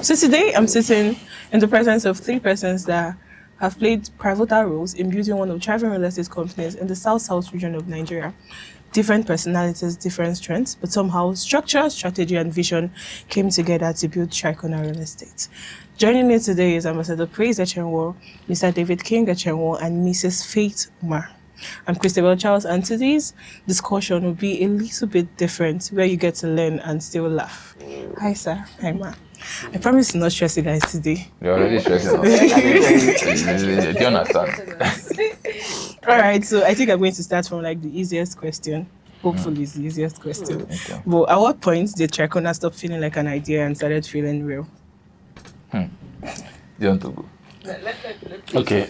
So today I'm sitting in the presence of three persons that have played pivotal roles in building one of thriving real estate companies in the South region of Nigeria. Different personalities, different strengths, but somehow structure, strategy, and vision came together to build Triconna Real Estate. Joining me today is Ambassador Praise Echenwo, Mr. David King Echenwo, and Mrs. Faith Umah. I'm Christabel Charles, and today's discussion will be a little bit different, where you get to learn and still laugh. Hi, sir. Hi, ma. I promise to not stress you guys today. You're already stressing out. Do you understand? All right, so I think I'm going to start from like the easiest question. Hopefully, it's the easiest question. Okay. But at what point did Triconna stop feeling like an idea and started feeling real? Do you want to go? Okay.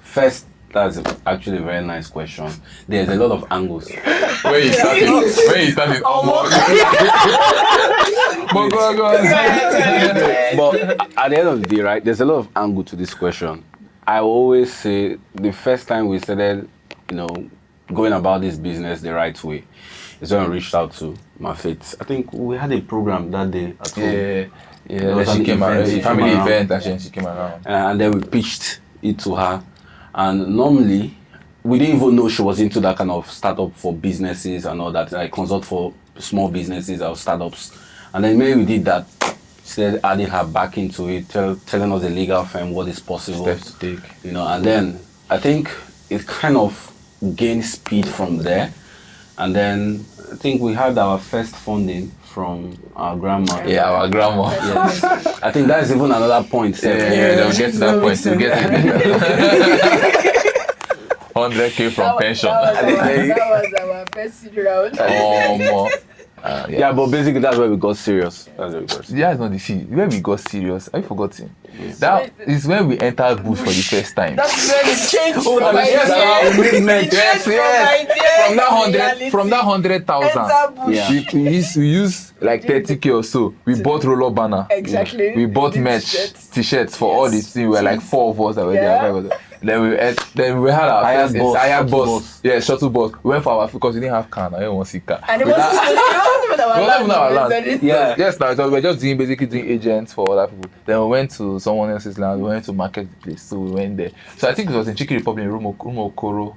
First, that's actually a very nice question. There's a lot of angles. Where you started? But go on. But at the end of the day, right, there's a lot of angle to this question. I always say the first time we started, going about this business the right way is when I reached out to my Faith. I think we had a program that day at home. Yeah. She came around, a family event, and she came around. And then we pitched it to her. And normally, we didn't even know she was into that kind of startup for businesses and all that. Like consult for small businesses or startups. And then maybe we did that. Instead, adding her back into it, telling us the legal firm what is possible. Steps to take. And then I think it kind of gained speed from there. And then I think we had our first funding from our grandma. Yeah, our grandma. Yes. I think that's even another point. They'll get to that point. We'll get to 100K from pension. That was our first round. More. Yeah, but basically that's where we got serious. Yeah, it's not the see. Where we got serious, have you forgotten? That is when we entered bush for the first time. That's when it changed from From that 100,000, we use like 30K or so. We bought roller banner. Exactly. We bought merch, t-shirts for all these things. We were like 4 of us that were there. Then we had our hired bus. Yeah, shuttle bus. We went for our because we didn't have car. I didn't want to see car. And it wasn't even our land. Yeah. Yes, now we were just basically doing agents for other people. Then we went to someone else's land. We went to marketplace, so we went there. So I think it was in Chicken Republic in Rumokoro.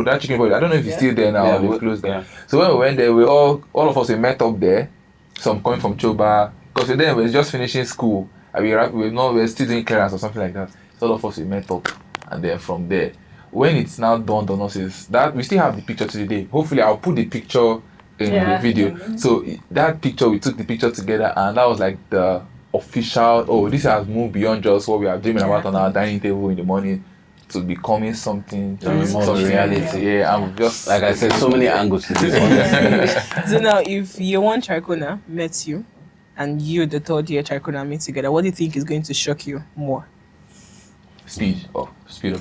That Chicken Republic. I don't know if it's still there now. Yeah, they closed there. So when we went there, we all of us we met up there. Some coming from Choba because then we were just finishing school. And we were still doing clearance or something like that. So all of us we met up. And then from there, when it's now dawned on us is that we still have the picture to the day. Hopefully, I'll put the picture in the video. So that picture, we took the picture together, and that was like the official. This has moved beyond just what we are dreaming about on our dining table in the morning to becoming something, some reality. Yeah, and just like I said, so many angles to this. So now, if year one Triconna met you, and you the third year Triconna meet together, what do you think is going to shock you more? Speed of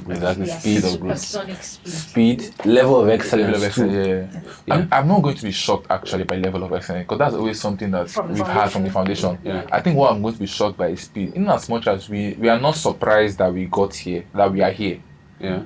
growth. Exactly, Yes. speed of growth. Supersonic speed. Speed, level of excellence. Yeah. I'm not going to be shocked actually by level of excellence because that's always something that we've had from the foundation. Yeah. I think what I'm going to be shocked by is speed. In as much as we are not surprised that we got here, that we are here. Yeah.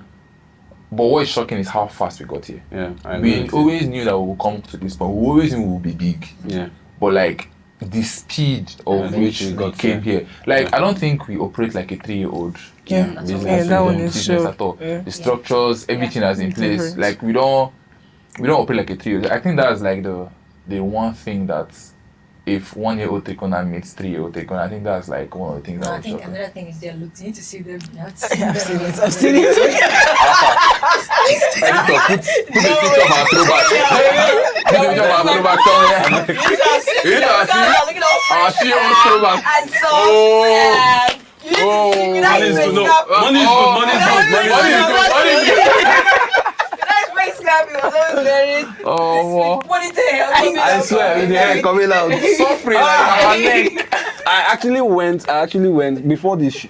But what is shocking is how fast we got here. Yeah. We always knew that we would come to this point. We always knew we would be big. Yeah. But like the speed of which we came here. Like I don't think we operate like a 3-year-old. Business, that one is business sure. at all. Yeah. The structures, everything is in place. Different. Like we don't operate like a 3-year-old. I think that's like the one thing that if 1-year-old Triconna meets 3-year-old Triconna, I think that's like one of the things No, that I would think shock. another thing is they're looking to see them. I've seen it. Put the picture of our throwback. Put the picture of our throwback somewhere. Our CEO throwback. And so, Money is good. I swear, the hair coming out. Suffering like our neck. I actually went before this.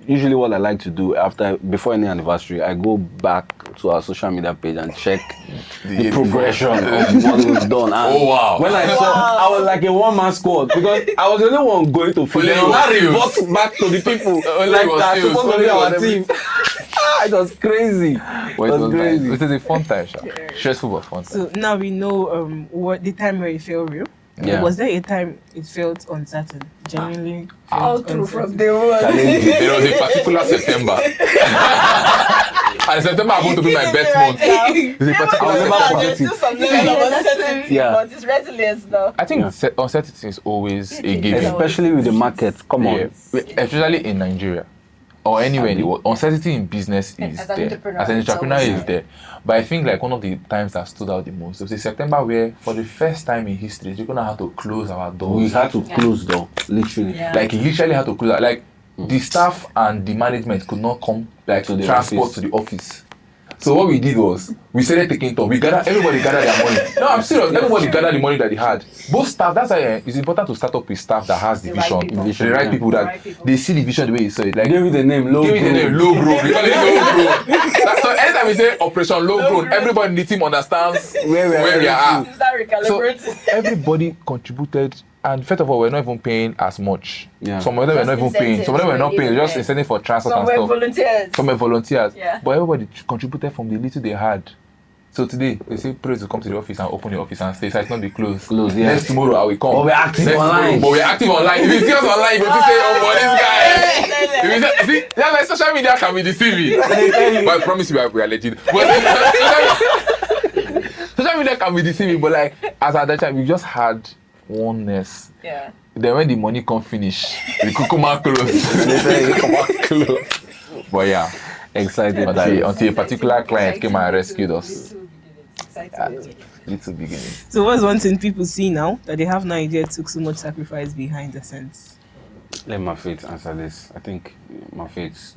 Usually, what I like to do before any anniversary, I go back to our social media page and check the progression of what was done. And wow! When I saw, I was like a one-man squad because I was the only one going to feel it. Back to the people like that supposed to be our team. It was crazy. It was crazy. It was a fun time, stressful but fun time. So now we know what the time where you feel real. Yeah. Was there a time it felt uncertain? Genuinely All felt through from uncertain? day one. There was a particular September. And September happened to be my best month. There's a particular I'll never September. forget it. Some level of uncertainty, Yeah. but it's resilience now. I think Yeah. uncertainty is always a Yeah. given. Especially with the market. Come on. Yeah. Especially in Nigeria or anywhere in the world. Uncertainty in business And is as an there. entrepreneur, As an it's entrepreneur always is there. But I think like one of the times that stood out the most was in September where for the first time in history we're gonna have to close our doors. We had to close though, literally. Yeah. Like you literally had to close like the staff and the management could not come like To the transport office. to the office. So what we did was we started taking turn. Everybody gathered their money. No, I'm serious. Everybody gathered the money that they had. Both staff. That's why it's important to start up with staff that has the The right vision, people. the right Yeah. people that The right people. they see the vision the way you saw it. Like Give me the name, low. give it the name low growth. We call it low growth. So anytime we say operation low growth, everybody in the team understands Where we are. at. Start recalibrating. Everybody contributed, and first of all, we're not even paying as much. Yeah. Some of them were Just not even paying. Some of them were not incentives paying. were Just given. incentive for transport Some and were stuff. volunteers. Some were volunteers. Yeah. But everybody contributed from the little they had. So today they say pray to come to the office and open the office and stay. So it's not be closed. Closed, yeah. Next tomorrow I will come. But we're active Next online. tomorrow, but we're active online. If you see us online, you go to say, oh, but this guy. If you see, yeah, like social media can be deceiving. But I promise you, we are legit. But social media can be deceiving. But like as at that time, we just had oneness. Yeah. Then when the money come finish, the kukuma close. They say kukuma close. But yeah, Excited. until a particular client came and rescued us. Exciting. Little beginning. So what's one thing people see now that they have no idea it took so much sacrifice behind the scenes? Let my faith answer this. I think my faith,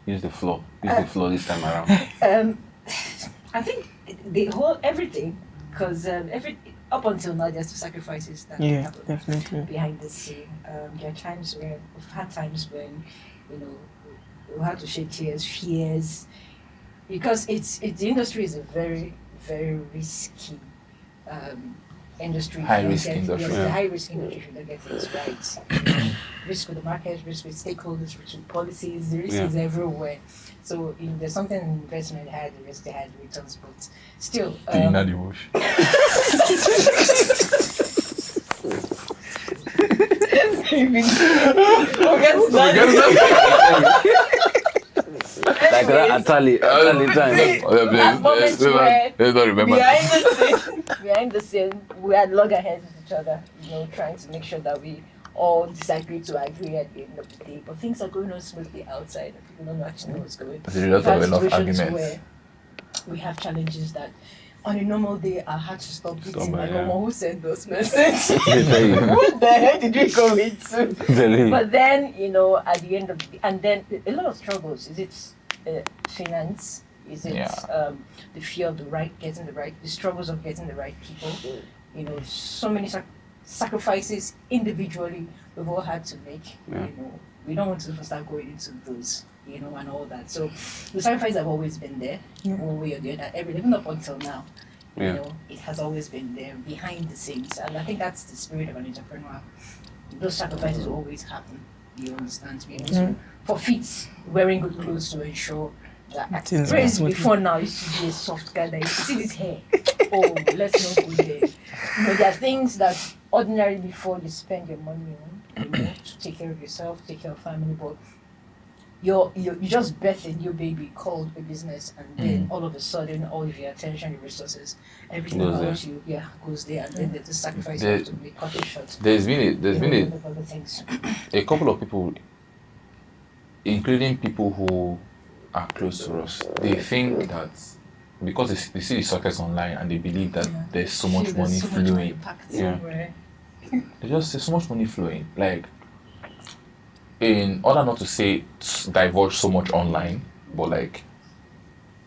use the floor. Use the floor this time around. I think the whole everything, because up until now there's two sacrifices that Yeah, happen definitely. behind the scene. There are times where we've had times when we had to shed tears, fears, because the industry is a very, very risky industry. High If you risk don't get- industry. Yes, Yeah. the high risk industry if you don't get things right. Risk with the market, risk with stakeholders, risk with policies, the risk Yeah. is everywhere. So there's something in investment high the risk, they had the returns, but still Tina the wash. we'll get to that. Like that, Atali time. At moments where Let's not remember. behind the scene, we had loggerheads with each other, trying to make sure that we all disagree to agree at the end of the day. But things are going on smoothly outside, and people don't actually know what's going on. As a result of We've enough had situations arguments. where we have challenges that on a normal day I had to stop beating Stop, my yeah. mom who sent those messages. They tell you. What the heck did we go into? Believe. But then, at the end of and then a lot of struggles. Is it finance? Is it Yeah. the fear of the struggles of getting the right people? So many sacrifices individually we've all had to make. Yeah. We don't want to start going into those, and all that. So the sacrifices have always been there, Yeah. one way or the other. Even up until now, Yeah. it has always been there behind the scenes, and I think that's the spirit of an entrepreneur. Those sacrifices always happen. You understand? To be able to forfeit wearing good clothes to ensure that. Things are Praise smooth. before now used to be a soft guy that used to see this hair. Oh, let's not go there. There are things that ordinarily before you spend your money on, to take care of yourself, take care of family, but you just birth a new baby called a business, and then all of a sudden all of your attention, your resources, everything Goes about you, goes there, and then there's the sacrifice you have to make, cut it short. There's been Other things. a couple of people, including people who are close to us, they think that because they see the success online and they believe that Yeah. there's so much There's money so much money flowing. packed Yeah. somewhere. They just say so much money flowing. Like, in order not to say divulge so much online, but like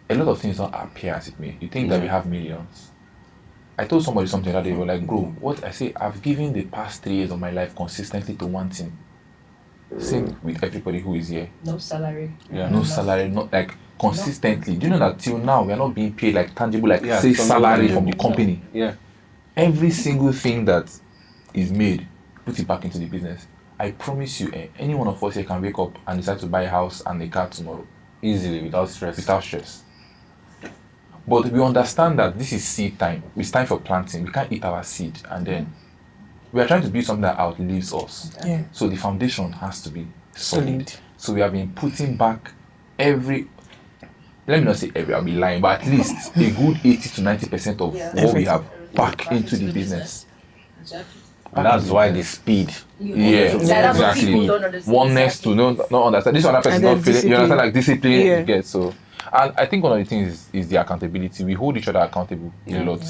a lot of things don't appear as it may. You think that we have millions. I told somebody something that they were like, bro, what I say, I've given the past 3 years of my life consistently to one thing. Same with everybody who is here. No salary. Yeah. No salary, not like consistently. Do you know that till now we are not being paid like tangible, like Yeah, say something salary from tangible. the company? Yeah. Every single thing that is made, put it back into the business. I promise you, any one of us here can wake up and decide to buy a house and a car tomorrow Easily, without stress. without stress. But we understand that this is seed time. It's time for planting. We can't eat our seed and then we are trying to build something that outlives us. Yeah. So the foundation has to be solid. Solid. So we have been putting back every, let me not say every, I'll be lying, but at least a good 80 to 90% of what we have back into the business. Exactly. And that's why the speed. Yeah, That's what exactly. people don't understand. Oneness to not understand. This other person And not then feeling. You understand, like discipline. Yeah. You get so. And I think one of the things is the accountability. We hold each other accountable a lot,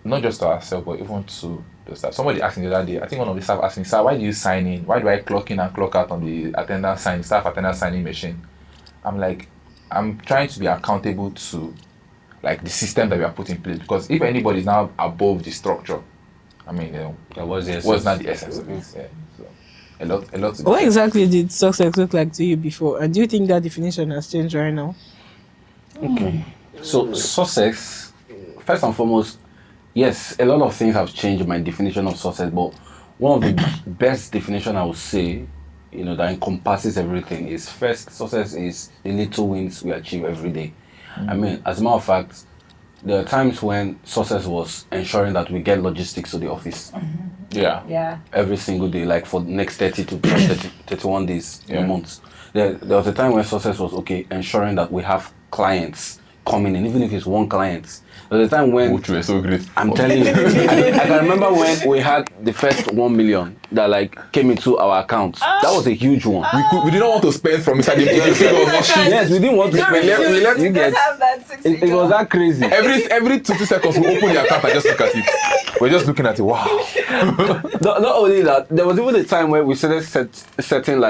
not just to ourselves, but even to the staff. Somebody asked me the other day. I think one of the staff asked me, "Sir, why do you sign in? Why do I clock in and clock out on the attendance staff attendance signing machine?" I'm like, I'm trying to be accountable to, like, the system that we are putting in place. Because if anybody is now above the structure, I mean, what's not the essence of it? Yeah. So a lot. To What exactly did success look like to you before? And do you think that definition has changed right now? Okay. So success, first and foremost, yes, a lot of things have changed my definition of success, but one of the best definition I would say, that encompasses everything is, first, success is the little wins we achieve every day. I mean, as a matter of fact, there are times when success was ensuring that we get logistics to the office. Yeah. Every single day, like for the next 30 to 31 days in a month. There was a time when success was, ensuring that we have clients coming in, even if it's one client. There was a time when, which were so great. I'm telling you, I can remember when we had the first 1 million that came into our account. That was a huge one. We didn't want to spend from inside the figure was not cheap. Yes, we didn't want to spend. We let you get. have that 60 It was that crazy. Every 20 seconds we open the account and just look at it. We're just looking at it. Wow. Not only that, there was even a time where we started setting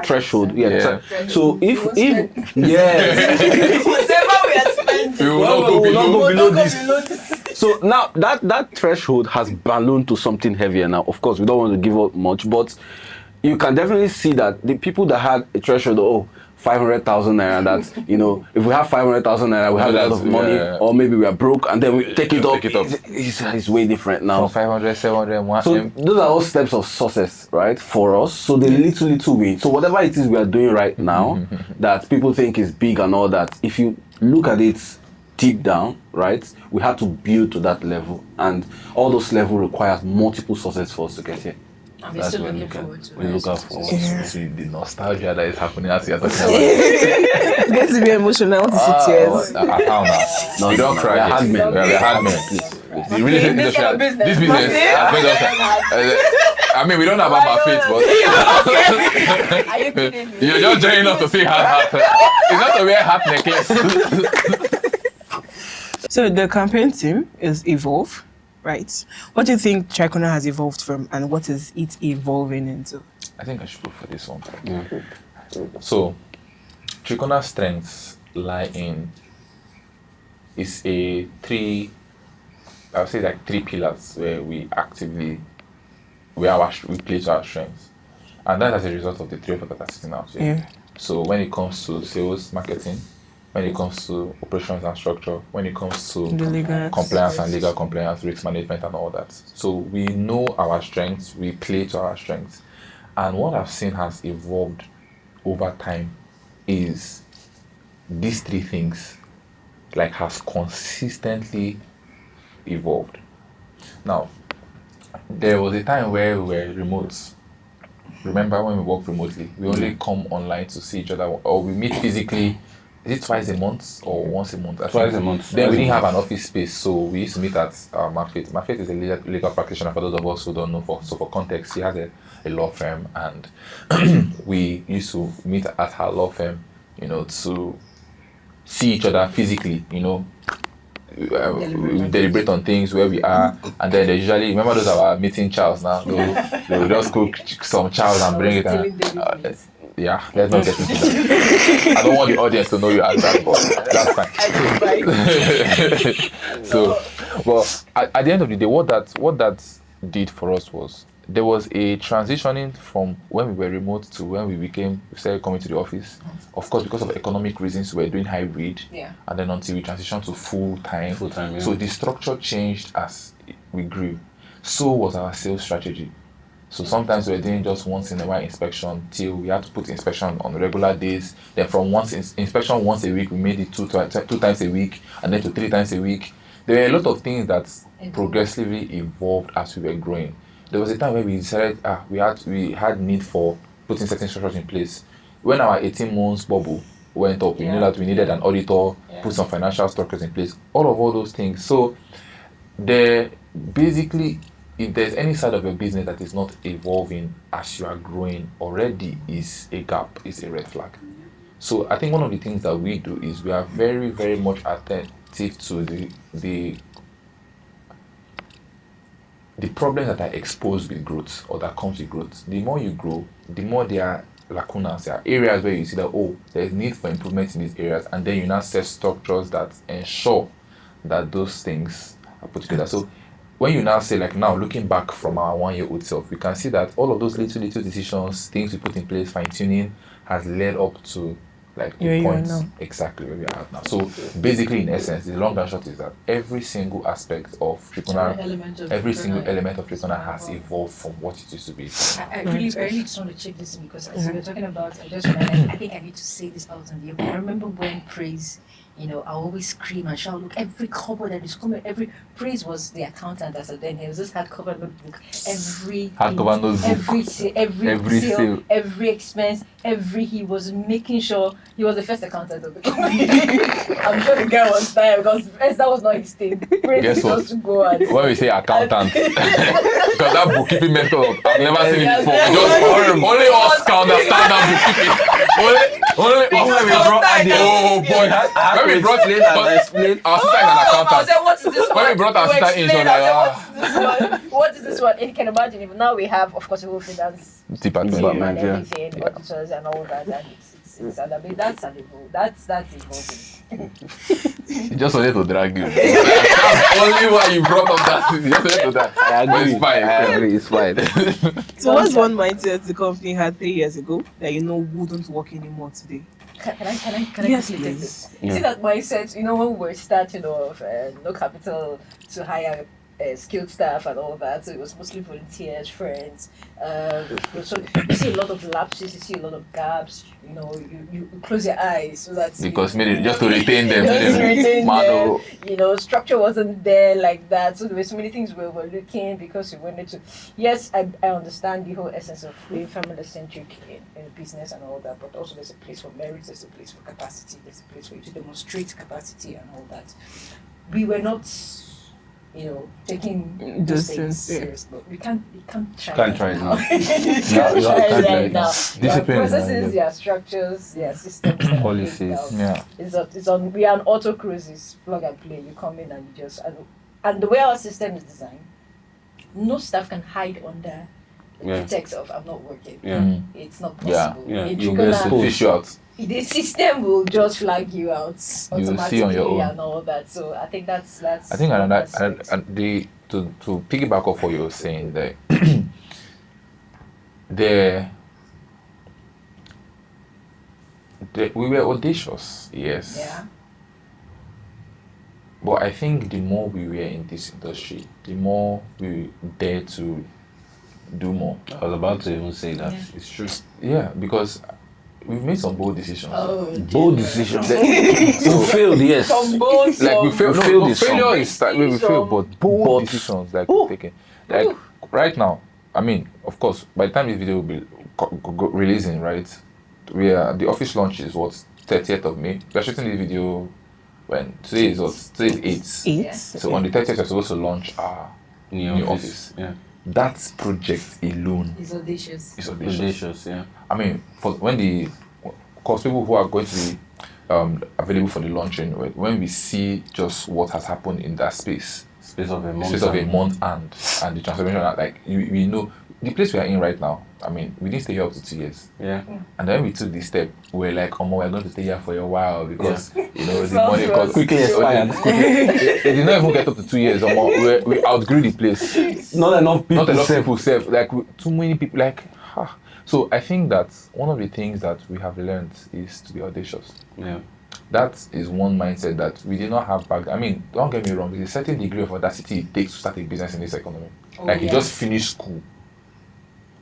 threshold. Yeah. So if yes, whatever we are spending, We will not go below go this. below this. So now that threshold has ballooned to something heavier now. Of course, we don't want to give up much, but you can definitely see that the people that had a threshold of 500,000 naira, that if we have 500,000 naira, we have a lot of money, or maybe we are broke, and then we take it up. It's way different now. From 500, 700, 1 So those are all steps of success, right, for us. So the little win. So whatever it is we are doing right now that people think is big and all that, if you look at it deep down, right, we have to build to that level, and all those levels requires multiple success for us to get here. I'm still looking forward to we look out for. See the nostalgia that is happening as you're talking about it. It's going to be emotional. I want to see tears. No, you don't cry. Hard men. We are hard men. You really think This kind of business. this business has made us. I mean, we don't know about my faith, but Are you kidding me? you're just joining us to see hard. It's not to wear hat necklace. So the campaign team is Evolve, right? What do you think Triconna has evolved from, and what is it evolving into? I think I should go for this one. Yeah. So, Triconna's strengths lie in three pillars where we actively we play to our strengths, and that as a result of the three of us that are sitting out here. Yeah. So when it comes to sales, marketing, when it comes to operations and structure, when it comes to The legal compliance and legal compliance, risk management and all that. So we know our strengths, we play to our strengths. And what I've seen has evolved over time is these three things has consistently evolved. Now, there was a time where we were remote. Remember when we work remotely? We only come online to see each other, or we meet physically. Is it twice a month or once a month? Twice a month. Then we didn't have an office space, so we used to meet at Mafet. Mafet is a legal practitioner for those of us who don't know. For context, she has a law firm, and we used to meet at her law firm, to see each other physically, we deliberate on things where we are, and then they usually, remember those are our meeting chows now, they'll just cook some chows and bring it, and yeah, let's not get into that. I don't want the audience to know you as that, but that's fine. So, well, at the end of the day, what that did for us was there was a transitioning from when we were remote to when we started coming to the office. Of course, because of economic reasons, we were doing hybrid, and then until we transitioned to full time. Yeah. So the structure changed as we grew. So was our sales strategy. So sometimes we were doing just once in a while inspection till we had to put inspection on regular days. Then from inspection once a week, we made it two times a week, and then to 3 times a week. there were a lot of things that progressively evolved as we were growing. There was a time where we decided we had need for putting certain structures in place. When our 18 months bubble went up, we knew that we needed an auditor, put some financial structures in place, all those things. So there basically, if there's any side of your business that is not evolving as you are growing, already is a gap, is a red flag. So I think one of the things that we do is we are very, very much attentive to the problems that are exposed with growth or that comes with growth. The more you grow, the more there are lacunas, there are areas where you see that there's need for improvement in these areas, and then you now set structures that ensure that those things are put together. So when you now say, like, now looking back from our 1-year-old self, we can see that all of those little decisions, things we put in place, fine-tuning, has led up to like the point exactly where we are at now. So basically, in essence, the long and short is that every single aspect of Triconna, every single element of Triconna has evolved from what it used to be. I really just want to check this in, because as we were talking about, I think I need to say this out on the air. I remember when Praise, I always scream and shout, look, every cover that is coming, Praise was the accountant as a then. He was this hardcover notebook, every sale, every expense, he was making sure he was the first accountant of the company. I'm sure the guy was tired because first that was not his thing. Guess what? To go and when we say accountant, because that bookkeeping method, I've never seen it before. Only us can understand that bookkeeping. Only when we brought our sister is an accountant. What is this one? When we brought our sister in, she was like, what is this one? And you can imagine, if now we have, of course, a whole finance department and everything, auditors and all that, and that's evolving. He just wanted to drag you. That's only why you brought up that. He just wanted to drag. I agree. It's fine. I agree. It's fine. So what's one mindset the company had 3 years ago that wouldn't work anymore today? Can I Yes, quickly take please. this? You see that mindset, when we were starting off, no capital to hire skilled staff and all that, so it was mostly volunteers, friends. So you see a lot of lapses, you see a lot of gaps. You close your eyes so that Because just to retain them. just to retain them. Structure wasn't there like that. So there were so many things we were looking because we wanted to. Yes, I understand the whole essence of being family centric in business and all that, but also there's a place for merit, there's a place for capacity, there's a place for you to demonstrate capacity and all that. We were not taking those things serious, but we can't try it now. Now. Discipline, processes, structures, systems, policies. We are on auto cruises, plug and play. You come in and you just and the way our system is designed, no staff can hide under the pretext of I'm not working. It's not possible. You get fish out. The system will just flag you out automatically see on your own. and all that. So I think that's. I think another to piggyback off what you were saying there, we were audacious, yes. Yeah. But I think the more we were in this industry, the more we dare to do more. I was about to even say that. It's true. Yeah, because we've made some bold decisions. Bold decisions. We failed, yes. Some bold, we failed. Failure is we failed, but bold decisions we've taken. Like right now, I mean, of course, by the time this video will be releasing, right? The office launch is 30th of May. We're shooting this video when today is 8th. Eight. So on the 30th, we're supposed to launch our new office. Yeah. That project alone is audacious. is audacious. Yeah. I mean, for when of course, people who are going to be available for the launching, when we see just what has happened in that space of a month and the transformation, like we know the place we are in right now. I mean, we didn't stay here up to 2 years. Yeah. And then we took this step. We're like, we're going to stay here for a while because the money cost quickly expired. It did not even get up to 2 years. We outgrew the place. Not enough people save. Like too many people. Like, So I think that one of the things that we have learned is to be audacious. Yeah. That is one mindset that we did not have back. I mean, don't get me wrong. There's a certain degree of audacity it takes to start a business in this economy. You just finish school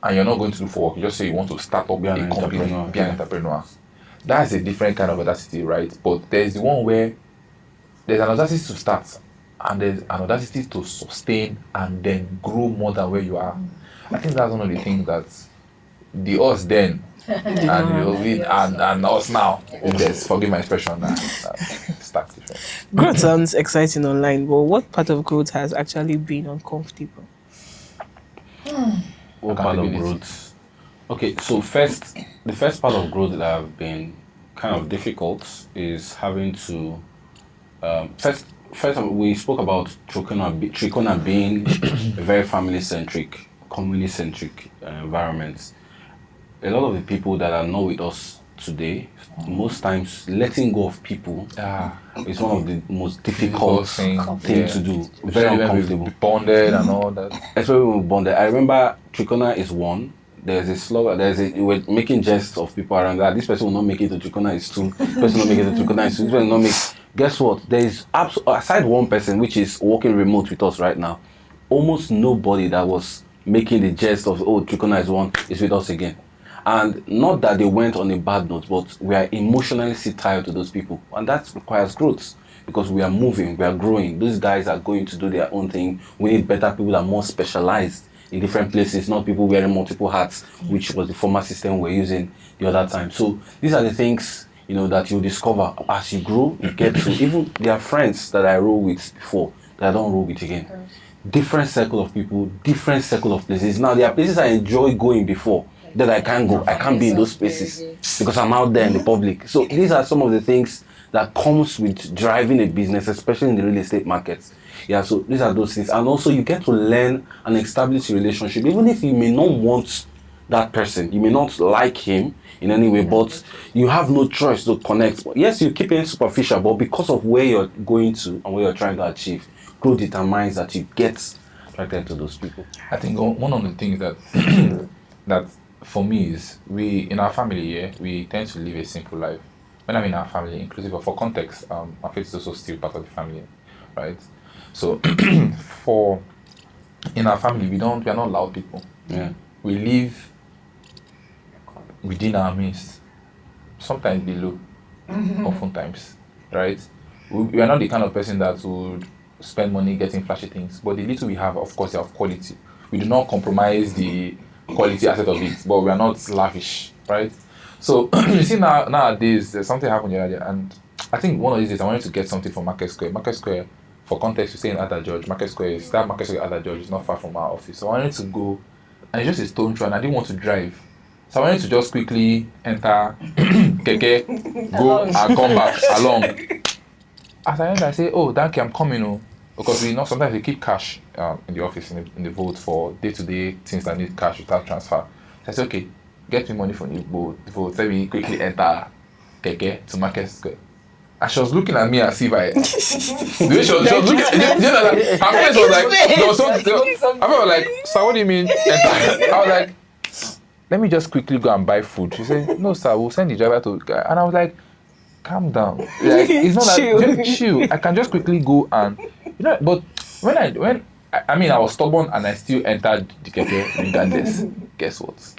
and you're not going to look for work. You just say you want to start up a company, be an entrepreneur. That's a different kind of audacity, right? But there's the one where there's an audacity to start and there's an audacity to sustain and then grow more than where you are. I think that's one of the things that the us then and us now, if there's, forgive my expression, start different. Growth sounds exciting online, but what part of growth has actually been uncomfortable? What part of Accountability. growth? Okay, so the first part of growth that have been kind of difficult is having to first we spoke about Triconna being a very family-centric, community-centric environment. A lot of the people that are not with us today, most times letting go of people is one of the most difficult thing to do. Very uncomfortable. Be bonded and all that. Especially when we're bonded. I remember Triconna is one. There's a slogan. We're making jests of people around that. This person will not make it to Triconna is two. This person will not make it to Triconna is two. This person will not make. Guess what? There is aside one person which is working remote with us right now, almost nobody that was making the jest of Triconna is one is with us again. And not that they went on a bad note, but we are emotionally still tied to those people, and that requires growth because we are moving, we are growing. Those guys are going to do their own thing. We need better people that are more specialized in different places, not people wearing multiple hats, which was the former system we're using the other time. So these are the things, that you discover as you grow. You get to, even there are friends that I roll with before that I don't roll with again. Different circle of people, different circle of places. Now there are places I enjoy going before that I can't go. I can't be in those places because I'm out there in the public. So these are some of the things that comes with driving a business, especially in the real estate markets. Yeah, so these are those things. And also you get to learn and establish a relationship, even if you may not want that person, you may not like him in any way, but you have no choice to connect. Yes, you keep it superficial, but because of where you're going to and where you're trying to achieve, growth determines that you get attracted to those people. I think one of the things that that for me is in our family here, we tend to live a simple life. When I'm in our family, inclusive of, for context, my faith is also still part of the family, right? So in our family, we are not loud people. Yeah. We live within our means, sometimes below, oftentimes, right? We are not the kind of person that would spend money getting flashy things, but the little we have, of course, are of quality. We do not compromise the quality asset of it, but we are not lavish, right? So you see nowadays, there's something happened the other day, and I think one of these days I wanted to get something from Market Square. Market Square, for context, we stay in Ada George. Market Square is Ada George is not far from our office. So I wanted to go, and it's just a stone throw, and I didn't want to drive. So I wanted to just quickly enter keke, go and come back along. As I enter, I say, "Oh, thank you, I'm coming." Because sometimes we keep cash in the office, in the vault for day-to-day things that need cash without transfer. So I said, "Okay, get me money from the vault. Let me quickly enter keke to Market Square." And she was looking at me as if the way she was looking at me, her face was like, there was something. I felt like, "Sir, what do you mean enter?" I was like, "Let me just quickly go and buy food." She said, "No, sir, we'll send the driver to." And I was like, "Calm down. Like, it's not that chill. I can just quickly go and But when I was stubborn and I still entered the keke regardless. Guess what?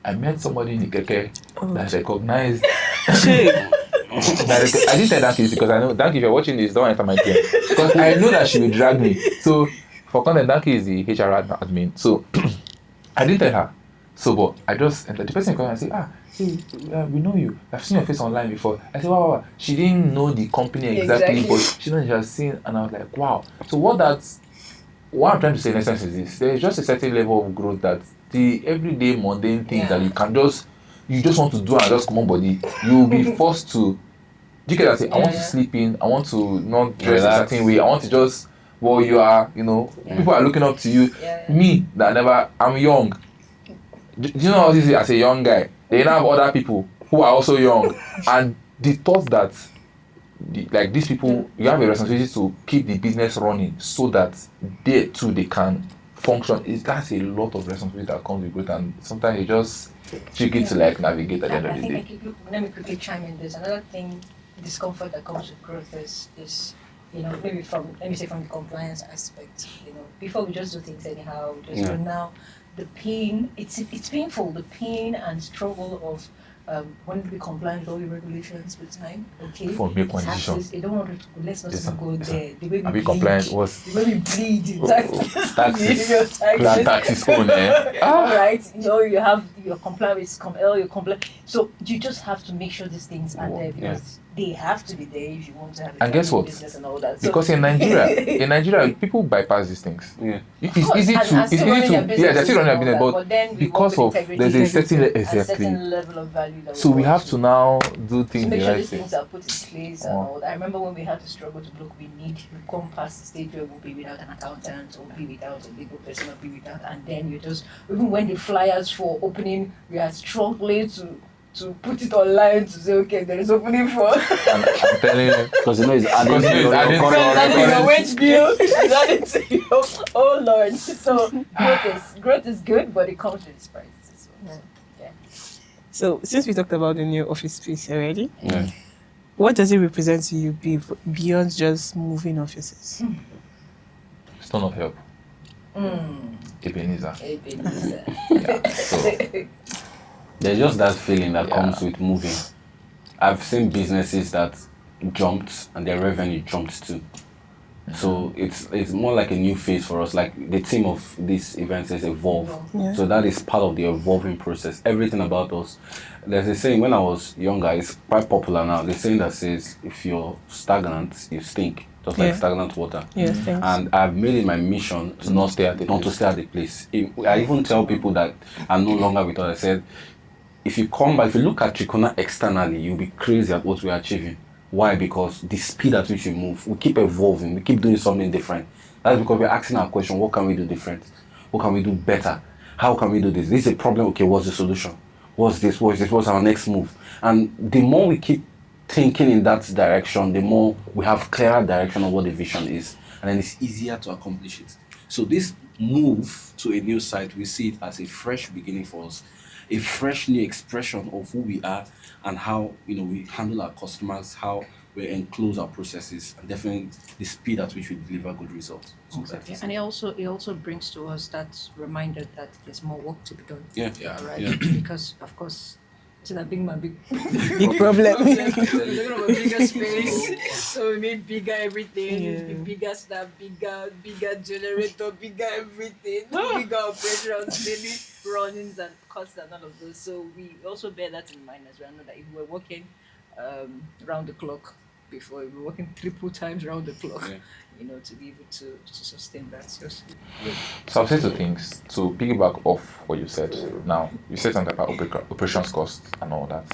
I met somebody in the keke that recognized. I didn't tell Danky because I know Danky, if you're watching this, don't enter my DM because I know that she will drag me. So for content, Danky is the HR admin. So I didn't tell her. So, but I just entered. The person came and said, we know you. I've seen your face online before. I said, wow. She didn't know the company exactly. But she knows she has seen, and I was like, wow. So what I'm trying to say in essence is this: there is just a certain level of growth that the everyday mundane things that you just want to do and just come on body, you will be forced to. Do you get that? I want to sleep in. I want to not dress a certain way. I want to just. Well, you are. People are looking up to you. Me, I'm young. Do you know how this is as a young guy? They now have other people who are also young, and the thought that these people, you have a responsibility to keep the business running so that they can function. That's a lot of responsibility that comes with growth, and sometimes you just tricky to navigate at the end of the day. Let me quickly chime in. There's another thing, discomfort that comes with growth is maybe from the compliance aspect. Before we just do things anyhow, now. The pain, it's painful, the pain and struggle of want to be compliant with all the regulations with time. Okay. For make one Taxes, decision. they don't want it to go. Let's not Yes, even go sir. there. The way we Are we bleed. compliant? Was The way we bleed. taxes. Your taxes. Taxes on eh? All right, you have your compliant with ComL, your compliant. So you just have to make sure these things are there because they have to be there if you want to have a And guess what? business and all that. So, Because in Nigeria, people bypass these things. Yeah. It's of course, easy and to, it's still running easy their to, yeah, they're still running their and all business, that, then we because work with of integrity there's a certain and exactly. certain level of value that So we want have to now do to things make the sure right these way. things are put in place and all that. I remember when we had to struggle to look, we've gone past the stage where we'll be without an accountant or be without a legal person or be without, and then you just, even when the flyers for opening, we are struggling to put it online to say, okay, there is opening for. I'm telling you. Because it's adding Because to it's adding to your That is your your wage bill. That is your, oh Lord. So growth is good, but it comes with its prices as well. Yeah. So since we talked about the new office space already, Yeah. what does it represent to you beyond just moving offices? Stone of help. Ebenezer. Ebenezer. Yeah. So There's just that feeling that Yeah. comes with moving. I've seen businesses that jumped and their revenue jumped too. So it's more like a new phase for us. Like the theme of this event is evolve. Yeah. So that is part of the evolving process. Everything about us. There's a saying when I was younger, it's quite popular now. The saying that says if you're stagnant, you stink. Just like Yeah. stagnant water. Yes, thanks. And I've made it my mission to not stay at the place. I even tell people that I'm no longer with us. I said, if you look at Triconna externally, you'll be crazy at what we're achieving. Why? Because the speed at which we move, we keep evolving, we keep doing something different. That's because we're asking our question, what can we do different? What can we do better? How can we do this? This is a problem, okay, what's the solution? What's this? What's our next move? And the more we keep thinking in that direction, the more we have clearer direction of what the vision is. And then it's easier to accomplish it. So this move to a new site, we see it as a fresh beginning for us. A fresh new expression of who we are and how we handle our customers, how we enclose our processes, and definitely the speed at which we deliver good results. So Exactly. And it also brings to us that reminder that there's more work to be done. Yeah. Right. Yeah. Because of course it's a big Big problem. We're talking about bigger space, so we need bigger everything, Yeah. bigger staff, bigger generator, bigger everything, bigger operations, daily runnings and costs and all of those. So we also bear that in mind as well. Know that if we're working round the clock before, we were working triple times round the clock, to be able to sustain that. Seriously. So I'll say two things to piggyback off what you said. Now, you said something about operations costs and all that.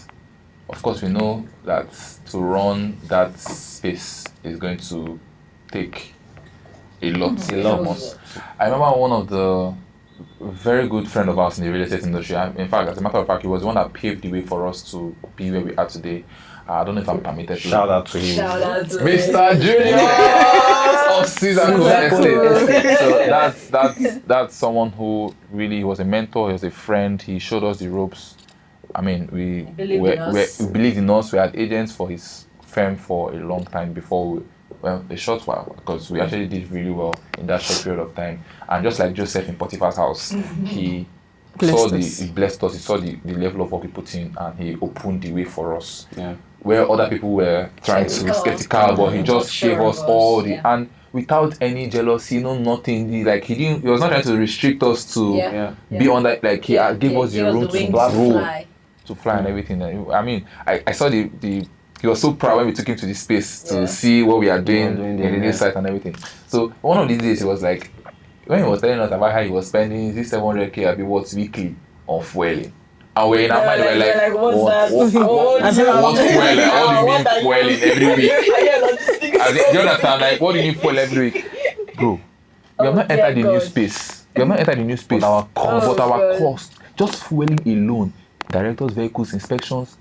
Of course, we know that to run that space is going to take a lot more. I remember one of the very good friend of ours in the real estate industry. In fact, as a matter of fact, he was the one that paved the way for us to be where we are today. I don't know if I'm permitted to. Shout out to him. Shout out to Mr. Junior of Caesar Estate. So that's someone who really was a mentor. He was a friend. He showed us the ropes. I mean, we believed in us. We had agents for his firm for a long time before. A short while, because we actually did really well in that short period of time. And just like Joseph in Potiphar's house, he blessed us. He saw the level of work we put in, and he opened the way for us. Yeah. Where other people were trying to skeptical, but he just gave us all the and without any jealousy, nothing. He was not trying to restrict us to be on that. Like he gave us the room to fly and everything. I mean, I saw the. He was so proud when we took him to the space to see what we are doing in the new site and everything. So one of these days he was like, when he was telling us about how he was spending this 700k a bit weekly on fueling. And we're in our mind, we're like, what fuel? Like, what do you mean fueling every week? Do you understand? Like, what do you need fuel every week? Bro, we have not entered the new space. We have not entered the new space. But our cost, just fueling alone, directors, vehicles, inspections,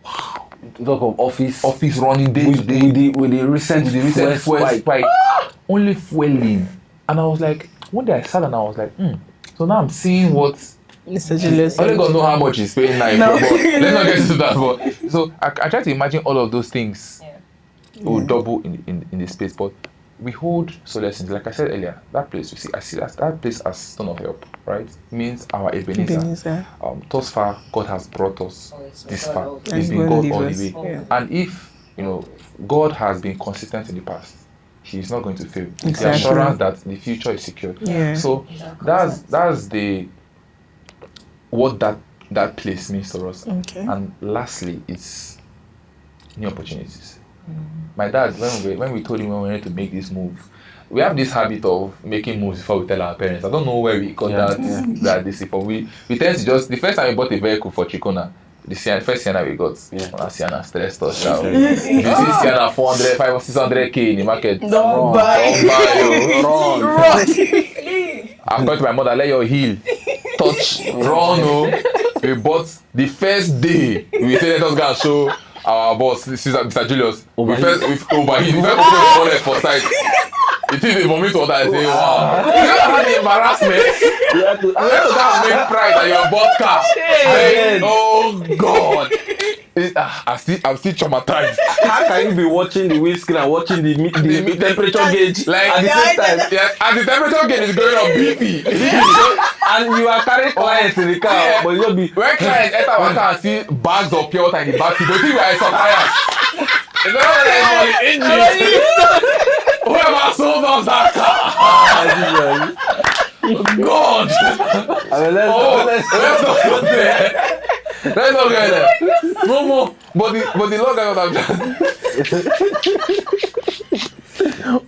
wow. Talk of office running day to day with the recent fuel spike. Only fueling. And I was like, one day I sat and I was like, so now I'm seeing what Mr. Julius. I only got to know how much he's paying now. But let's not get into that. But so I try to imagine all of those things will double in the space. But we hold solace. Like I said earlier, that place I see that place as stone of help, right? Means our Ebenezer. Thus far, God has brought us this far. He's been God all the way. Yeah. And if God has been consistent in the past, He's not going to fail. It's the Exactly. assurance that the future is secured. Yeah. So that's the what that place means to us. Okay. And lastly, it's new opportunities. My dad, when we told him when we wanted to make this move, we have this habit of making moves before we tell our parents. I don't know where we got that discipline. We tend to just, the first time we bought a vehicle for Triconna, the first Sienna we got, Sienna stressed us out. If you see Sienna 400, 500, 600k in the market, Don't buy. Run. I'm going to my mother, let your heel touch, run. We bought the first day. We said, let us go and show our boss, Mr. Julius. We first overheat. We first put the wallet for sight. It is for me to order. I say, wow. You don't have the embarrassment. You have to make pride that you're bought car. Oh God. I'm still traumatized. How can you be watching the windscreen and watching the temperature gauge like at the same time? Yeah, and the temperature gauge is going up BP. And you are carrying clients in the car, but you'll be when clients enter our car and see bags of pure water in the back, you go think we are suppliers. It's not like the engine. Whoever sold us that car. God. I mean, let's not go there. Let's not go there. No more. But the Lord guy was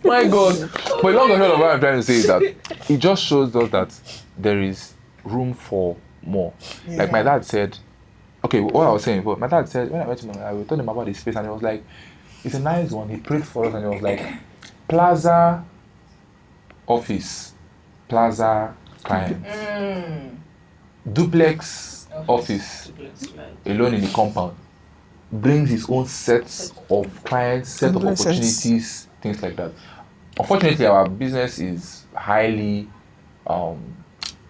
my God. But the long and short of what I'm trying to say is that it just shows us that there is room for more. Yeah. Like my dad said, okay, what I was saying before, my dad said, when I went to him, I told him about this space and he was like, it's a nice one. He prayed for us and he was like, Plaza office, Plaza client, duplex office, alone in the compound, brings his own sets of clients, set of opportunities, things like that. Unfortunately, our business is highly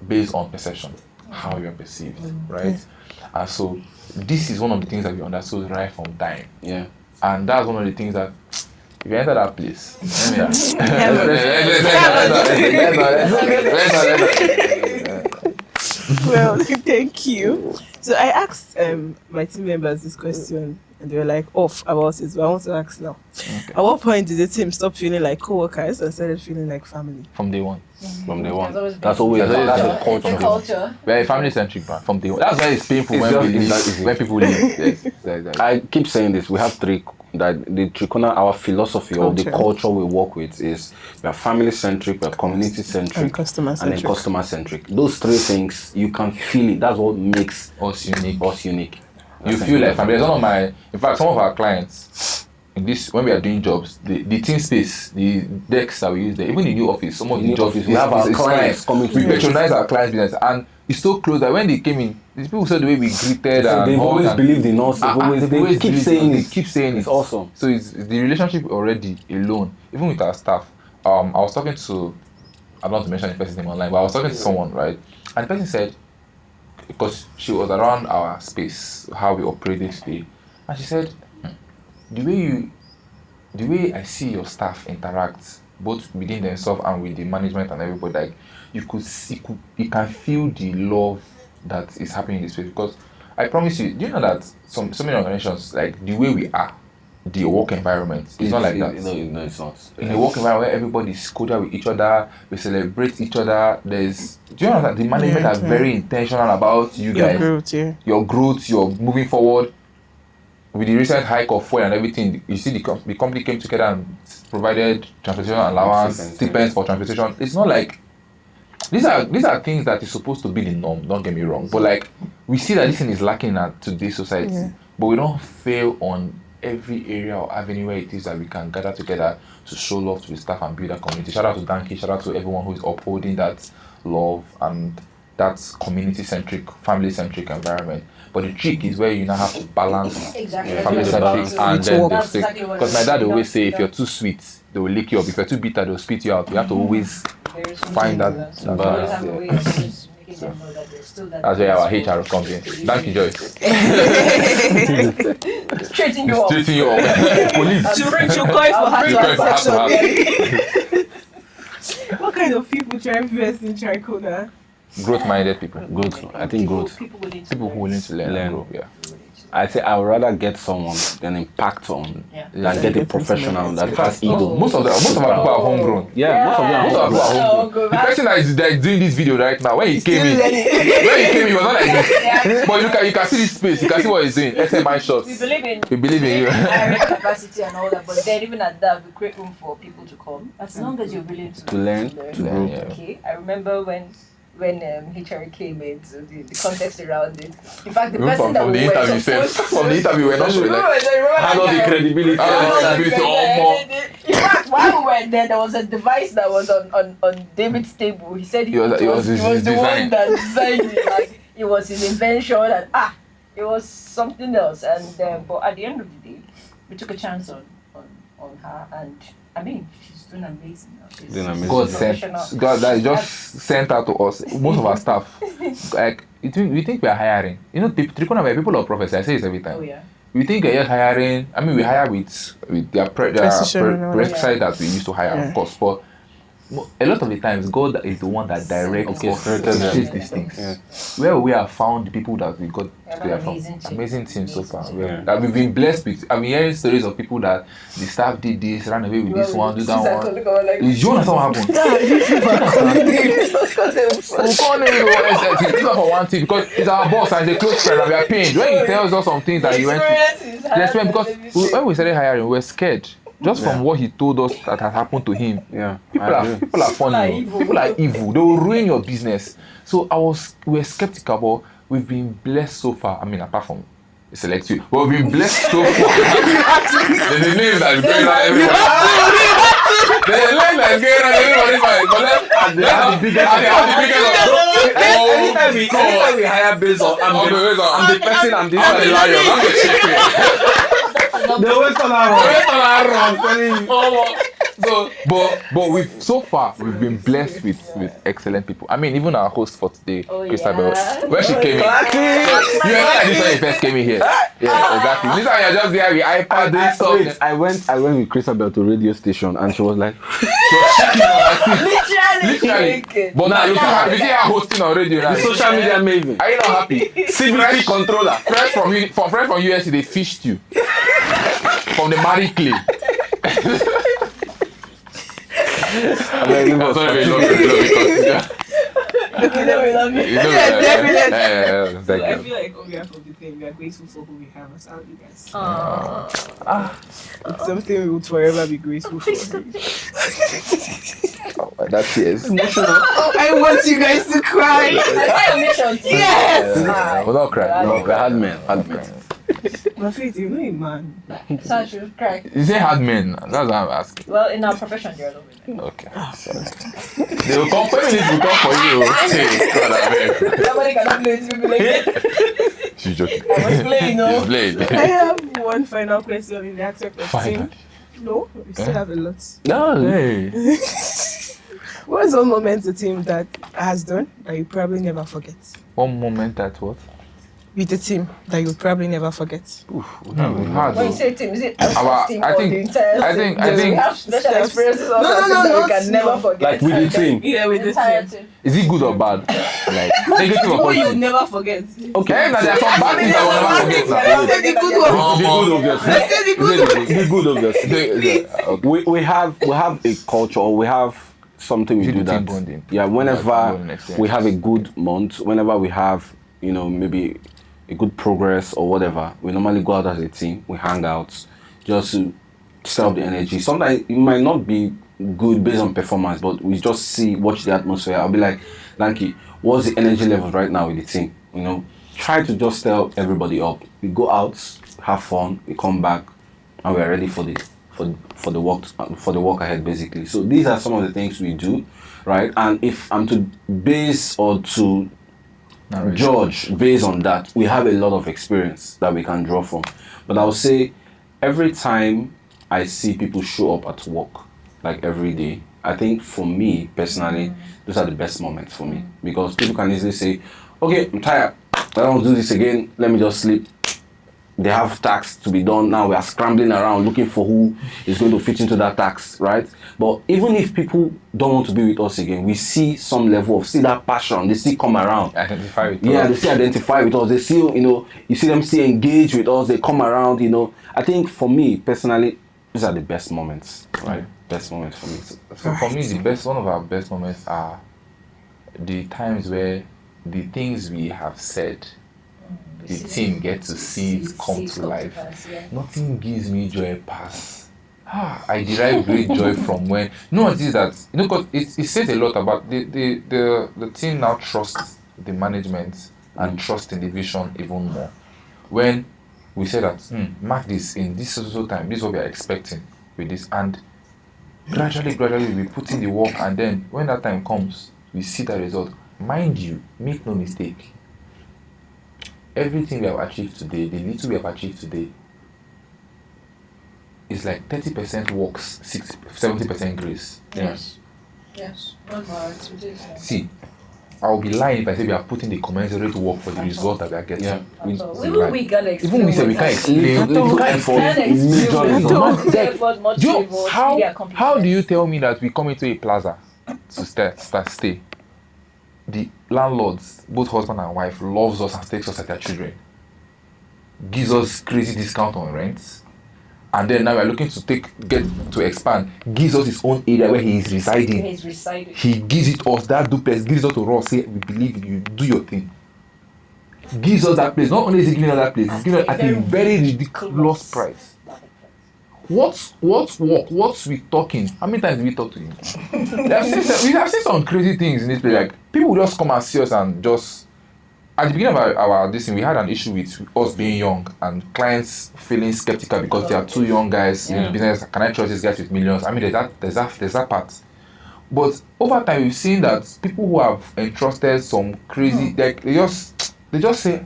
based on perception, how you are perceived, right? And so this is one of the things that we understood right from time. Yeah. And that's one of the things that if you enter that place, well, thank you. So I asked my team members this question and they were like off about it, but I want to ask now. Okay. At what point did the team stop feeling like co-workers and started feeling like family? From day one. From day one. That's always that's the culture. We're a family-centric brand from day one. That's why it's painful when people leave. Yes. I keep saying this. We have three. That the Triconna, our philosophy of the culture we work with is we are family-centric, we are community-centric, and customer-centric. Those three things, you can feel it. That's what makes us unique. You feel like family. In fact, some of our clients, when we are doing jobs, the team space, the decks that we use there, even the new office, some of the jobs, we have our clients coming to. We patronize our clients' business, and it's so close that when they came in, these people said the way we greeted and they've always believed in us. They keep saying it's awesome. So it's the relationship already alone, even with our staff. I was talking to, I don't want to mention the person's name online, but I was talking to someone, right? And the person said, because she was around our space, how we operated today, and she said, the way I see your staff interact, both within themselves and with the management and everybody, like you can feel the love that is happening in this space. Because I promise you, do you know that so many organizations, like the way we are, the work environment, it's not like that. No, it's not. In a work environment where everybody is cordial with each other, we celebrate each other. Do you know that the management are very intentional about you guys, your growth, your moving forward. With the recent hike of fuel and everything, you see the company came together and provided transportation allowance, stipends for transportation. It's not like these are things that is supposed to be the norm. Don't get me wrong, but like we see that this thing is lacking at today's society, but we don't fail on every area or avenue where it is that we can gather together to show love to the staff and build a community. Shout out to Danke, shout out to everyone who is upholding that love and that community-centric, family-centric environment. But the trick is where you now have to balance family-centric and then the stick. Because my dad always say, if you're too sweet, they will lick you up. If you're too bitter, they'll spit you out. You have to always find that balance. making them know that there's still that. That's where our HR comes in. Thank you, Joyce. Straighten you up. Straighten you up. Police. She'll call you for She'll call you for heart to heart. What kind of people try invest in Triconna? Growth-minded people. Growth. I think growth. People willing to People who are willing to learn and grow. Yeah. I say I would rather get someone than impact on Yeah. than get a professional that has ego. Most of our people are homegrown. Yeah, most of them Most are of our people are homegrown. The person that is doing this video right now, when he came in, he was not like this. Yeah. But you can see this space. You can see what he's doing. SMI shots. We believe in you. hiring capacity and all that, but then even at that, we create room for people to come as long as you're willing to learn, to grow. Yeah. Okay, I remember when HR came in, so the context around it. In fact, the person that From the we were interview, supposed to from the interview, we're not sure. Like, Have all the credibility. Ah, In fact, while we were there was a device that was on David's table. He said he was his the one design. that designed it. Like it was his invention, and it was something else. And but at the end of the day, we took a chance on her, and I mean, she's doing amazing now. She's Doing amazing. God sent, professional. God that just sent out to us. Most of our staff, like we think we are hiring. You know, Triconna are people of prophecy. I say this every time. Oh yeah. We think we're just hiring. I mean, we hire with their Precision and all that. prerequisite that we used to hire, of course. But a lot of the times, God is the one that directs us to chase these things. Yeah. Where we have found the people that we got together from. Amazing team. Amazing team so far. Yeah. That we've been blessed with. I'm hearing stories of people that the staff did this, ran away with this one, do that one. Is you understand what happened? We'll call him it's not for one thing because it's our boss and he's a close friend and we are pained. When he tells us some things that he went through. Yes, because when we started hiring, we were scared. Just from what he told us that had happened to him. Yeah. People are funny. People are evil. They will ruin your business. So we were skeptical, but we've been blessed so far. I mean, apart from select you, but we've been blessed so far. There's a name that's going on everywhere. There's a name that's going on everybody's mind. But let's have the biggest. Anytime we hire based on I'm the person, I'm the lion. I'm the chicken. They always turn around. So, but we've been blessed with excellent people. I mean, even our host for today, Christabel, when she came in, you know like this when you first came in here. Yeah, exactly. This time you're just there with iPad doing stuff. I went with Christabel to radio station and she was like, Literally. But now look at her hosting on radio now. the social media maven. Are you not happy? CBT controller. Fresh from US, they fished you from the married clay. I'm sorry, we love you. Okay, then we love you. You know Yeah, definitely. Yeah, thank I you. feel like on behalf of the thing, we are grateful for who we have as our leaders. It's something we will forever be grateful for. That's tears. I want you guys to cry. Yes. We'll not cry. No, we had men. My faith, you know, man. So I should cry. You say hard men. That's what I'm asking. Well, in our profession, there are no women. Okay. Sorry. They will come. Feminists will come for you. Hey, God, I beg. Somebody cannot play this movie like She's joking. I was playing, no. She's playing. I have one final question in the aspect of Final. team. No, we still have a lot. No. Hey. What's one moment the team that has done that you probably never forget? One moment that what? With the team that you probably never forget. Hard. When you say team, is it I team think- or the entire I team? think- Do we have special experiences or No, something that we not- can never forget? Like with the team. Yeah, with the entire team. team. Is it good or bad? Like negative or Who you positive? never forget. Okay, now there are some bad things I will never forget. I said the good one. The good obviously. I said the good one. The good obviously. We have a culture, or we have something we Is it do the team that. bonding? Yeah, Team whenever bonding experience. we have a good month, whenever we have, maybe a good progress or whatever, we normally go out as a team. We hang out just to set up the energy. Sometimes it might not be good based on performance, but we just watch the atmosphere. I'll be like, Lanky, what's the energy level right now with the team? Try to just stir everybody up. We go out, have fun, we come back, and we're ready for the work ahead, basically. So these are some of the things we do, right? And if I'm to base or to judge based on that, we have a lot of experience that we can draw from. But I would say every time I see people show up at work, like every day, I think for me personally, those are the best moments for me, because people can easily say, okay, I'm tired, I don't want to do this again, let me just sleep. They have tax to be done. Now we are scrambling around looking for who is going to fit into that tax, right? But even if people don't want to be with us again, we see some level of, see that passion, they still come around. Identify with Yeah, us. they still identify with us. They still, you see them still engage with us. They come around, I think for me personally, these are the best moments, right? Best moments for me. So for me, one of our best moments are the times where the things we have said, the team get to see it come to life. Nothing gives me joy past. I derive great joy from when. What is that? Because it says a lot about the team now trusts the management and trust in the vision even more. When we say that, mark this in this so time, this is what we are expecting with this, and gradually we put in the work, and then when that time comes, we see the result. Mind you, make no mistake, everything we have achieved today, the little we have achieved today, is like 30% works, 70% grace. Yes. See, I'll be lying if I say we are putting the commensurate work for the result that we are getting. Yeah. Even we can explain. Even we say we can't explain. How do you tell me that we come into a plaza to stay? The landlords, both husband and wife, loves us and takes us like their children, gives us crazy discount on rent, and then now we are looking to expand, gives us his own area where he is residing. He gives it us, that duplex, gives it to us, say, we believe in you, do your thing. Gives us that place. Not only is he giving us that place, he's giving us at a very ridiculous price. What's work? What's we talking? How many times did we talk to him? we have seen some crazy things in this place. Like, people will just come and see us and just. At the beginning of our this thing, we had an issue with us being young and clients feeling skeptical because they are two young guys in the business. Can I trust these guys with millions? I mean, there's that part. But over time, we've seen that people who have entrusted some crazy, like they just say,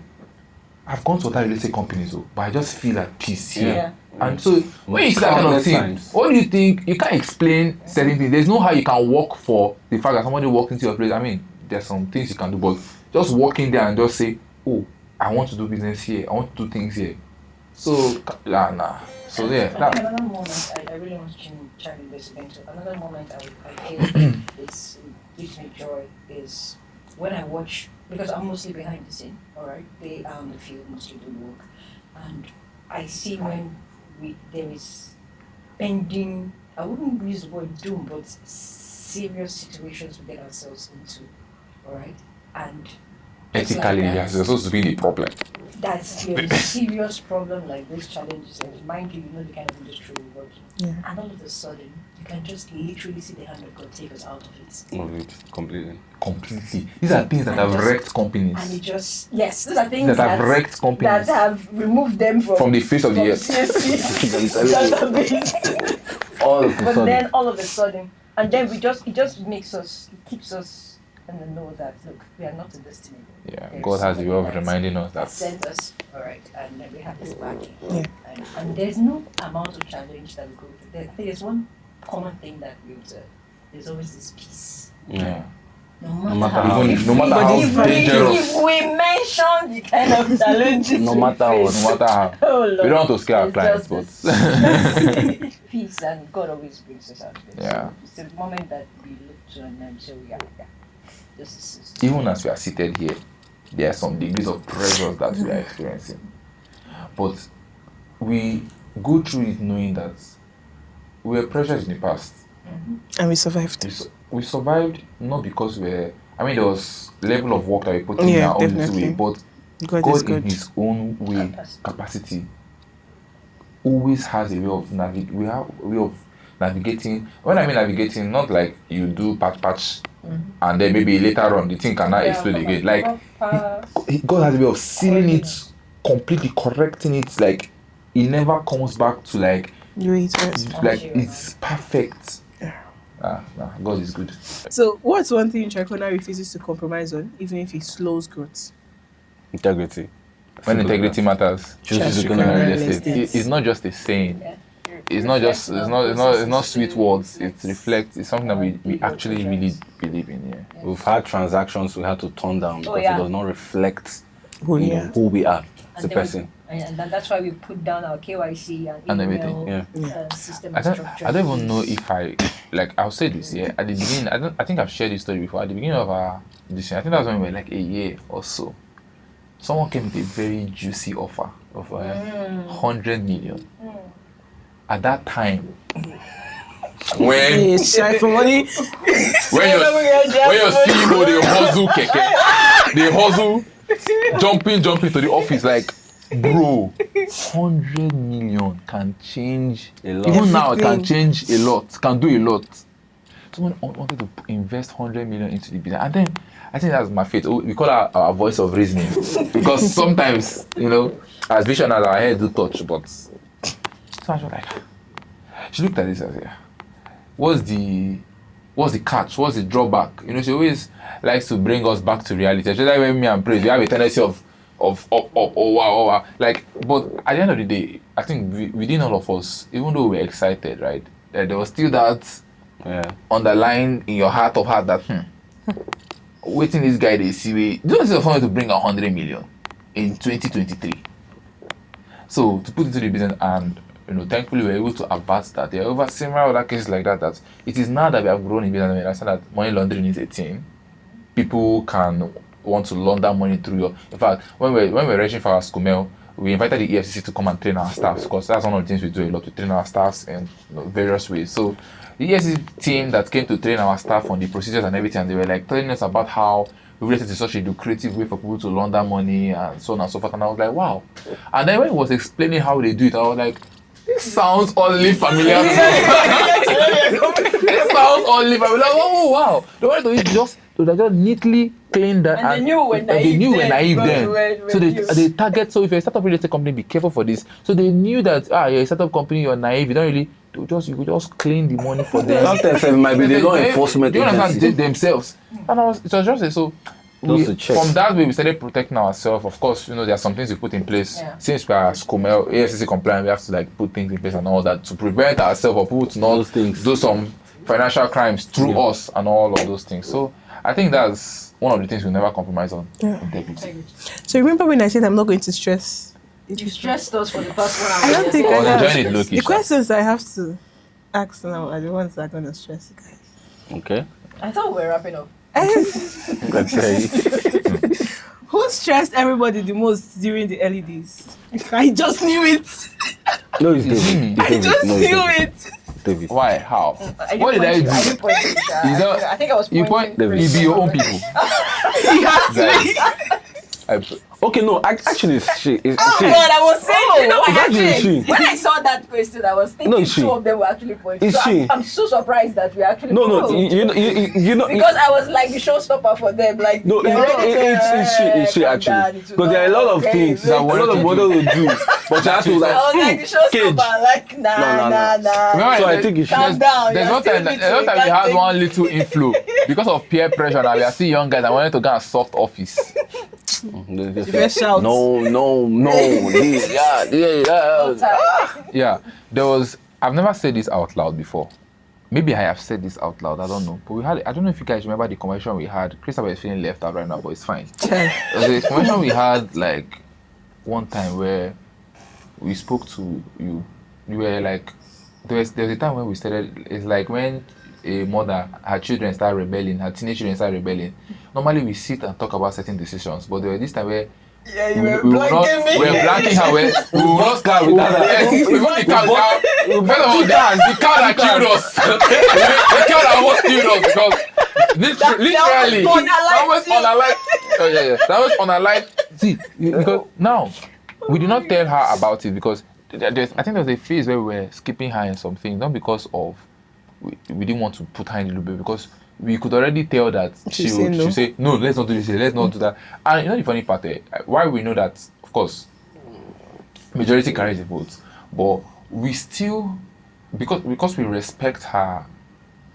I've gone to other real estate companies, but I just feel at peace here. Yeah. And so when you see that kind of thing, what do you think? You can't explain certain things. There's no how you can work for the fact that somebody walked into your place. I mean, there's some things you can do, but just walk in there and just say, oh, I want to do business here. I want to do things here. So, nah. So, yeah. Another moment I really want to challenge this into. Another moment I feel it's gives me joy is when I watch, because I'm mostly behind the scene, alright? They are on the field, mostly do work. And I see when there is pending, I wouldn't use the word doom, but serious situations we get ourselves into, alright? And ethically, yes, there's supposed to be the problem. That's a serious problem, like those challenges. And mind you, the kind of industry we work in. Yeah. And all of a sudden, you can just literally see the hand of God take us out of it. Of it, completely. These are things that have wrecked companies. And it just, yes, these are things that have wrecked companies. that have removed them from the face of the earth. All of a But sudden. then all of a sudden, and then it just makes us, it keeps us in the know that, look, we are not in this team. Yeah, There's God has a way of somebody reminding us that that. sent us, alright, and then we have this backing. Yeah. And there's no amount of challenge that we go through. I think there's one common thing that we observe. There's always this peace. Yeah. No matter matter how- how, no matter how dangerous. if we mention the kind of challenges No we matter what, face, No matter how. oh Lord, We don't want to scare our it's clients, just but. this peace, and God always brings us out of it. Yeah. So it's the moment that we look to and then say, yeah. This is Even as we are seated here, there are some degrees of pressures that we are experiencing. But we go through it knowing that we were pressured in the past. And we survived. We survived not because there was level of work that we put in Yeah, our own little definitely. way, but God is God in good. His own way, capacity, always has a way of navigating. When I mean navigating, not like you do patch, and then maybe later on the thing cannot explode again. Like God has a way of sealing it, completely correcting it. Like it never comes back to like it's perfect. God is good. So, what's one thing Triconna refuses to compromise on, even if it slows growth? Integrity. When integrity matters, choose Choose Triconna Real Real Estate. Estate. It's not just a saying. Yeah. it's not just it's not sweet words. It reflects reflects. It's something that we actually really believe in. Yeah. We've had transactions we had to turn down because yeah. it does not reflect Who you we know, are. who we are as a then person. and that's why we put down our KYC and everything, email yeah. System I and structure. don't even know if I'll say this, yeah. At the beginning, I think I've shared this story before. At the beginning of our this year, I think that was when we were like a year or so. Someone came with a very juicy offer of 100 million. At that time, when Shy for money. when your CEO they hustle keke, they hustle jumping to the office like, bro, 100 million can change A lot. Even now, it can Everything. change a lot, can do a lot. Someone wanted to invest 100 million into the business, and then I think that's my faith. We call our voice of reasoning because sometimes, as visionaries, our head do touch, but so I was like, she looked at this and said, what's the catch? What's the drawback? She always likes to bring us back to reality. Especially when me and Praise, we have a tendency of wow. Like, but at the end of the day, I think within all of us, even though we're excited, right, there was still that underlying in your heart of heart that waiting this guy they see we don't see someone to bring 100 million in 2023. So to put into the business, and thankfully we're able to avert that. There are over several other cases like that it is now that we have grown in business and we understand that money laundering is a thing. People can want to launder money through your. In fact, when we're registering for our SCOMEL, we invited the EFCC to come and train our staffs because that's one of the things we do a lot. We train our staffs in various ways. So the EFCC team that came to train our staff on the procedures and everything, and they were like telling us about how real estate is such a lucrative way for people to launder money and so on and so forth. And I was like, wow. And then when he was explaining how they do it, I was like, this sounds only familiar to me. It sounds only familiar. Like, oh wow. The way to it just neatly clean that, And they knew we were naive then. So they target. So if you're a startup real estate company, be careful for this. So they knew that you're a startup company, you're naive. You don't really you could just clean the money for them. Sometimes it might be the law enforcement agency themselves. And it was just so. From that way, we started protecting ourselves. Of course, there are some things we put in place. Yeah. Since we are SCOMEL, AFCC compliant, we have to put things in place and all that to prevent ourselves or people to not do some financial crimes through us and all of those things. So I think that's one of the things we never compromise on. Integrity. So remember when I said I'm not going to stress? You stressed us for the past 1 hour. I don't think I was I have. enjoying it, low-key. The questions I have to ask now are the ones that are going to stress you guys. Okay. I thought we were wrapping up. Okay. Who stressed everybody the most during the early days? I just knew it. No, it's David. I just knew it. David. Why? How? I What did I do? didn't point to Isha. Is that- I think I was You pointing. point. You be your own people. He has to. Okay, no, actually, it's she. It's Oh she. God, I was saying, it's actually she. when I saw that question, I was thinking No, it's she. two of them were actually pointing. It's So she. I'm so surprised that we actually No, you know. because I was like the showstopper for them, like No, they're ready to, it's she calm actually. down, Because there are a lot of things that a lot of models will do, but you have to I was like the cage. showstopper, like nah. Remember, So I think you should. Calm down. There's you're one time still there's one time we little, had you one can't little inflow because of peer pressure. Now we are still young guys. I wanted to go and soft office. First shout. No. Yeah, there was. I've never said this out loud before. Maybe I have said this out loud. I don't know. But we had. I don't know if you guys remember the conversation we had. Christopher is feeling left out right now, but it's fine. There was a conversation we had like one time where we spoke to you. You were like, there was a time when we started. It's like when a mother, her children start rebelling, her teenage children start rebelling. Normally we sit and talk about certain decisions, but there was this time where we were blanking her. We will not start with that. Yes, we want the cow. First of all, the cow that killed us. The cow that almost killed us because literally that was unalived. Oh yeah. That was unalived. See, because now we did not tell her about it because I think there was a phase where we were skipping her in some things, not because of we didn't want to put her in the loop, because we could already tell that she would say no, let's not do this, let's not do that. And the funny part, why we know that, of course, majority carries the votes, but we still, because we respect her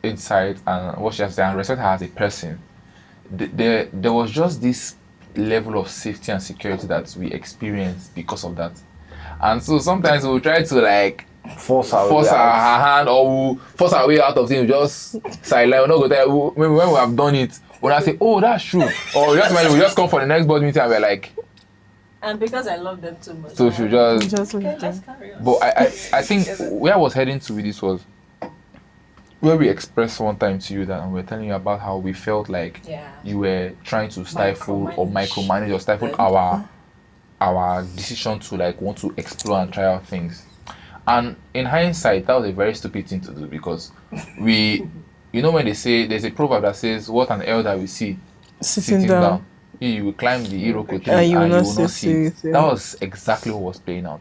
insight and what she has done, and respect her as a person, there was just this level of safety and security that we experienced because of that. And so sometimes we'll try to Force her hand, or we'll force our way out of things. Just silent. We're not going to maybe when we have done it, when I say, oh, that's true, or just imagine we just come for the next board meeting and we're like, And because I love them too much. so she Just okay, leave let's them. carry on. But I think where I was heading to with this was where we expressed one time to you that, and we were telling you about how we felt like Yeah. you were trying to stifle or Micromanage. micromanage or stifle our decision to like want to explore and try out things. And in hindsight, that was a very stupid thing to do, because we, you know, when they say, there's a proverb that says, what an elder will see Sitting down. you will climb the Iroko tree And and you will not see it. see it, yeah. That was exactly what was playing out.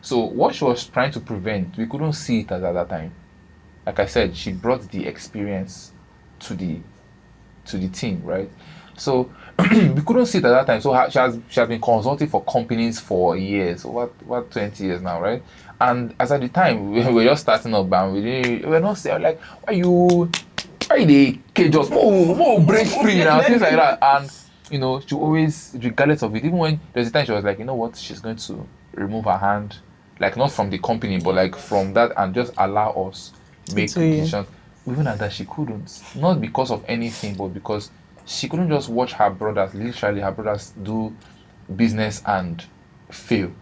So what she was trying to prevent, we couldn't see it at that time. Like I said, she brought the experience to the team, right? So we couldn't see it at that time. So she has been consulting for companies for years, what 20 years now, right? And as at the time, we were just starting up, and we were not saying like, why they cage us? More break free now, things like that. And you know, she always, regardless of it, even when there's a time she was like, you know what, she's going to remove her hand, like not from the company, but like from that, and just allow us make decisions. Even at that, she couldn't, not because of anything, but because she couldn't just watch her brothers, literally her brothers, do business and fail.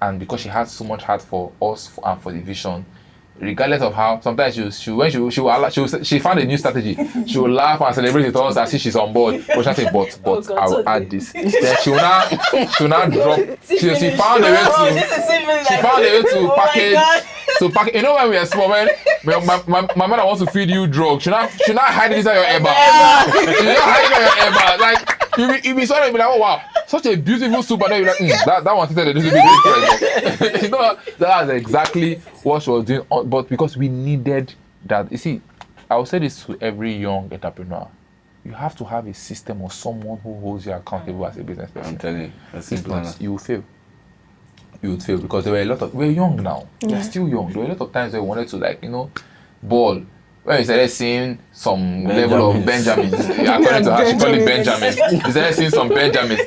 And because she had so much heart for us and for the vision, regardless of how, sometimes she found a new strategy. She will laugh and celebrate with us as if she's on board. But she'll say, but I will add this. Then she will now drop. She found a way to package. So you know, when we are small, when my mother wants to feed you drugs, she not hide it inside your eba. She not hide it in your eba. Like you be sorry, be like, oh wow, such a beautiful soup, and then you're like, that one tasted a little bit different. You know, that's exactly what she was doing. But because we needed that, you see, I will say this to every young entrepreneur: you have to have a system or someone who holds you accountable as a business person. I'm telling you, If not, you will fail. You would fail, because there were a lot of, we're young now. We're still young. There were a lot of times where we wanted to, like, you know, ball. When we started seeing some level of Benjamins, according to her, she called it Benjamins. We started seeing some Benjamins.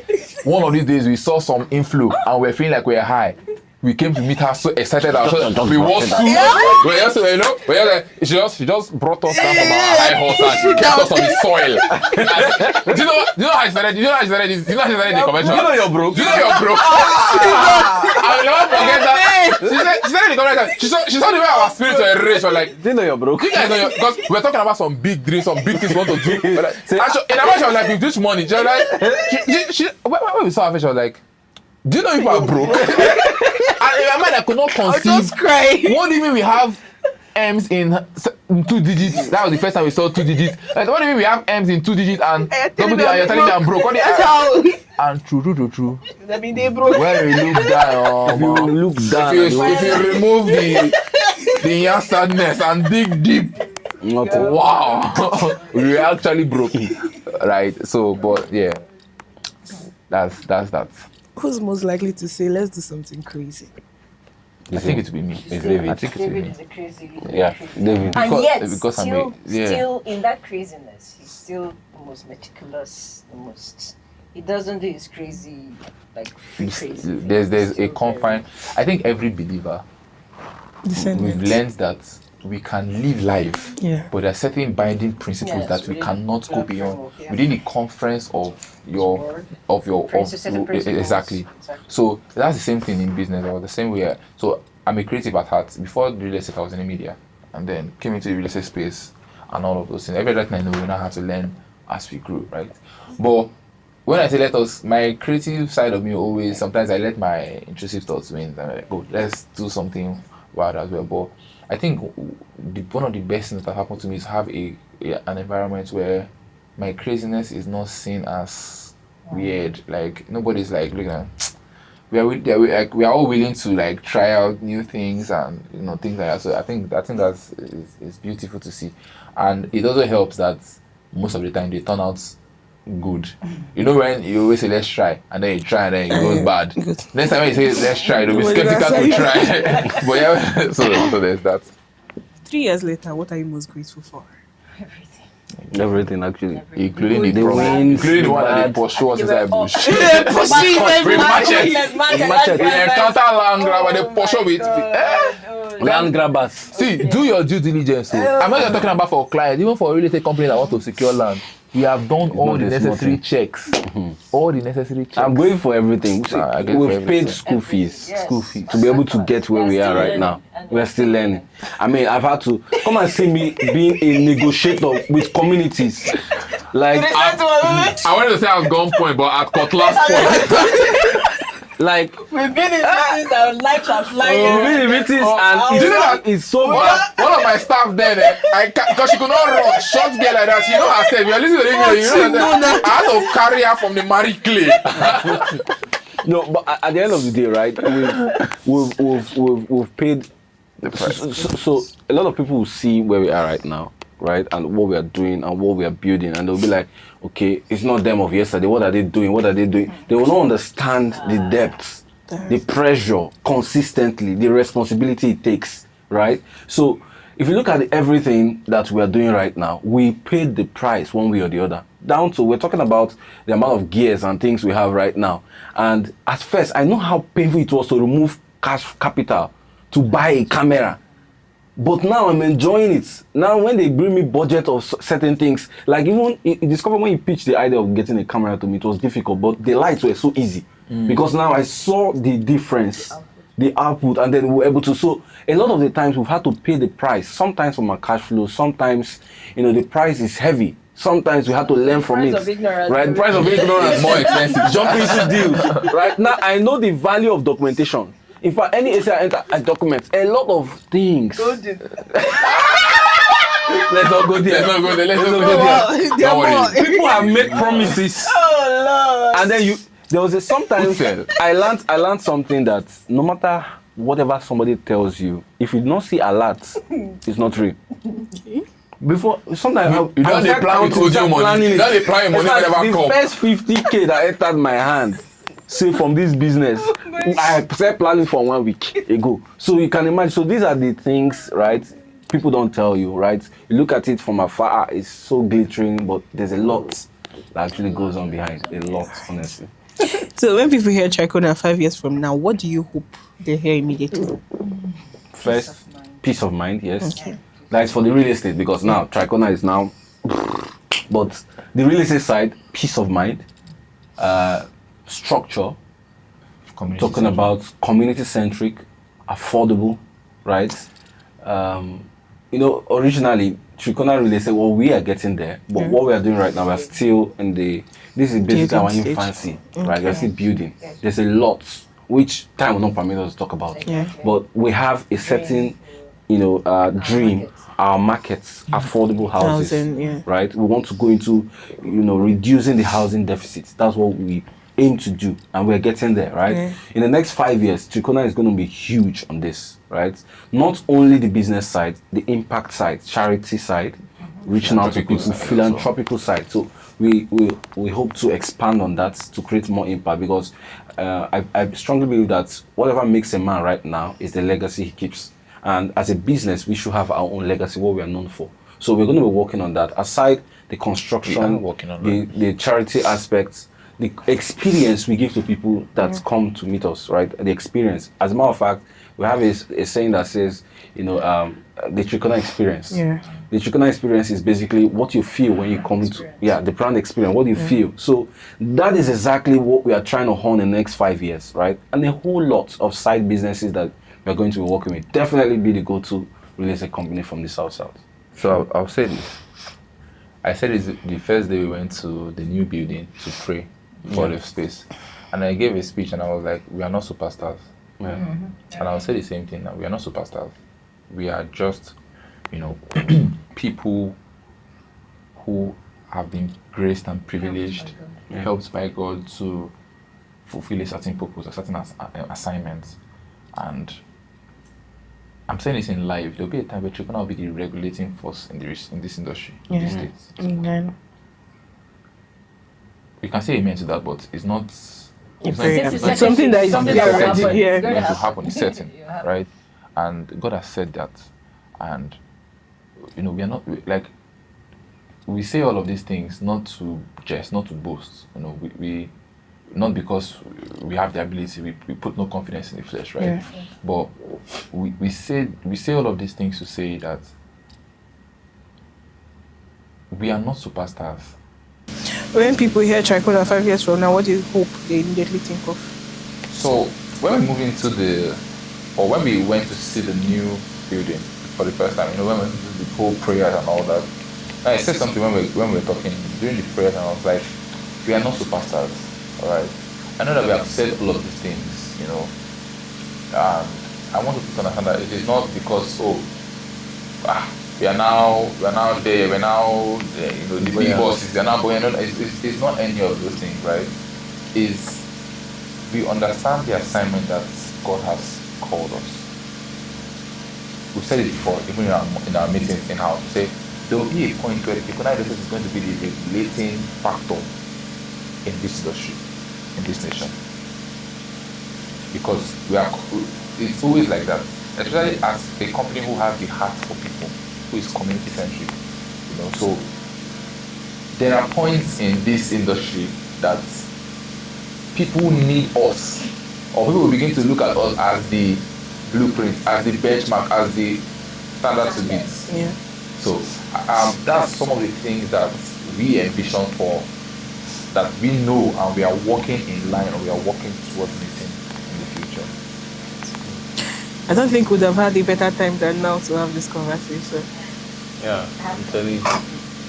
One of these days, we saw some inflow, and we're feeling like we're high. We came to meet her so excited. We walked through. She just brought us down from our high horse and kept us on the soil. Do you know how she started? Do you know how she started the convention? You know you're broke. I'll never forget that. She started the convention. She saw the way our spirits were enraged. She was like, Do you know you're broke? you guys know, because we're talking about some big dreams, some big things we want to do. In a way, she was like, with this money, she was like, when we saw her face, she was like, do you know if I'm broke? And in my mind, I could not conceive. just crying. What do you mean we have M's in 2 digits? That was the first time we saw 2 digits. Like, what do you mean we have M's in 2 digits and double digits, and you're telling me I'm broke? That's how. And true. I mean, they broke. When we look down, If you look down, if you remove the young sadness and dig deep, wow, we were actually broke, right? So, but yeah, that's that. Who's most likely to say, let's do something crazy? I think it will be me. It's David. I think it will be David me. is a crazy. Yeah, David. And yet, because I'm still in that craziness, he's still the most meticulous, the most. He doesn't do his crazy, like free crazy. There's a confine. I think every believer, we've learned that we can live life, but there are certain binding principles that we cannot go beyond within the conference of your exactly. So that's the same thing in business, or the same way. So I'm a creative at heart. Before real estate, I was in the media, and then came into the real estate space and all of those things. Every other time we now have to learn as we grow, right? But when I say let us, my creative side of me always, sometimes I let my intrusive thoughts win. I'm like, oh, let's do something wild as well. But I think one of the best things that happened to me is have an environment where my craziness is not seen as weird. Like, nobody's like, look at, we are all willing to like try out new things and things like that. So I think that's is beautiful to see, and it also helps that most of the time they turn out good. You know, when you always say let's try, and then you try and then it goes bad. Next time when you say let's try, you'll be skeptical to try. But yeah, so there's that. 3 years later, what are you most grateful for? Everything actually. Including the wins, including the one that they pursue us inside bush. We encounter Langra, but they pursue with. land grabbers. See, do your due diligence. I'm not just talking about for clients, even for real estate companies that want to secure land. We have done all the necessary checks. All the necessary checks. I'm going for everything. I get We've for paid everything. school fees, Yes. to be able to get where we are still right now. learning. We're still learning. I mean, I've had to come and see me being a negotiator with communities. Like, I wanted to say at gunpoint, but at cutlass point. like We've been in meetings and lights are flying. we've been in meetings and do you know that- it's so bad. One of my staff then, because she could not run, short girl like that, she know herself. You're listening to the video, you know that I had to carry her from the Marie Clay. No, but at the end of the day, right? We've paid The price. So a lot of people will see where we are right now, right, and what we are doing and what we are building, and they'll be like, okay, it's not them of yesterday. What are they doing? What are they doing? They will not understand the depth, the pressure, consistently, the responsibility it takes, right? So if you look at everything that we are doing right now, we paid the price one way or the other. Down to, we're talking about the amount of gears and things we have right now. And at first, I know how painful it was to remove cash capital to buy a camera. But now I'm enjoying it. Now when they bring me budget of certain things, like even you discover when you pitched the idea of getting a camera to me, it was difficult, but the lights were so easy. Because now I saw the difference, the output, and then we were able to. So a lot of the times we've had to pay the price, sometimes from our cash flow, sometimes, the price is heavy. Sometimes we have to learn from it. Price of ignorance. Right? Price of ignorance. More expensive. Jumping into deals. Right? Now I know the value of documentation. In fact, any essay I enter, I document a lot of things. Let's not go there. Let's not go there. Let's not go Wow, there. there Don't are worry. People have made promises, Oh and then there was sometimes Who said? I learned something that no matter whatever somebody tells you, if you don't see alerts, it's not real. Before sometimes You don't dey plan with Ojo money. You don't dey plan your money whenever the come. first 50K that entered my hand, say from this business, I started planning for 1 week ago. So you can imagine. So these are the things, right? People don't tell you, right? You look at it from afar, it's so glittering, but there's a lot that actually goes on behind. A lot, honestly. So when people hear Triconna 5 years from now, what do you hope they hear immediately? First, peace of mind, yes. Okay. That's for the real estate, because now Triconna is now, but the real estate side, peace of mind, structure, talking about community-centric, affordable, right? Originally, Triconna Real Estate, well, we are getting there, but what we are doing right now, we are still in this is basically our Building stage. infancy, right? We're still building. There's a lot, which time will not permit us to talk about. Yeah. But we have a certain, dream, our markets, affordable houses, Housing, yeah. right? We want to go into, reducing the housing deficit. That's what we aim to do, and we're getting there, right? Yeah. In the next 5 years, Triconna is going to be huge on this, right? Not only the business side, the impact side, charity side, reaching out to people, philanthropical side. So we hope to expand on that to create more impact, because I strongly believe that whatever makes a man right now is the legacy he keeps. And as a business, we should have our own legacy, what we are known for. So we're going to be working on that. Aside the construction, working on the charity aspects, the experience we give to people that come to meet us, right? The experience. As a matter of fact, we have a saying that says, the Triconna experience. Yeah. The Triconna experience is basically what you feel when you come to, the brand experience, what you feel. So that is exactly what we are trying to hone in the next 5 years, right? And a whole lot of side businesses that we're going to be working with. Definitely be the go-to real estate company from the South. So I'll say this. I said this the first day we went to the new building to pray for the space. And I gave a speech and I was like, we are not superstars. Yeah. And I'll say the same thing now. We are not superstars. We are just, people who have been graced and privileged, helped by God to fulfill a certain purpose, a certain assignment. And I'm saying this in life. There'll be a time where Triconna will be the regulating force in this industry, in this state. Okay. You can say amen to that, but it's not. It's something that is there already. It's Yeah. going to happen. It's certain, right? And God has said that, and we are not like we say all of these things not to jest, not to boast. We not because we have the ability, we put no confidence in the flesh, right? Yeah. But we say all of these things to say that we are not superstars. When people hear Triconna 5 years from now, what do you hope they immediately think of? So when we move into when we went to see the new building for the first time, when we went to the whole prayers and all that, I said something when we were talking during the prayers, and I was like, we are not superstars, all right? I know that we have said all of these things, and I want people to understand that it is not because we are now there, we're now the big bosses, they're now going on. It's not any of those things, right? Is we understand the assignment that God has called us. We've said it before, even in our meetings in-house. We say there will be a point where Triconna Real Estate is going to be the regulating factor in this industry, in this nation. Because it's always like that, especially as a company who has the heart for people, who is community centric. So there are points in this industry that people need us, or people will begin to look at us as the blueprint, as the benchmark, as the standard to beat. Yeah. So that's some of the things that we envision for, that we know, and we are working in line, or we are working towards meeting in the future. I don't think we'd have had a better time than now to have this conversation. Yeah, I'm telling you.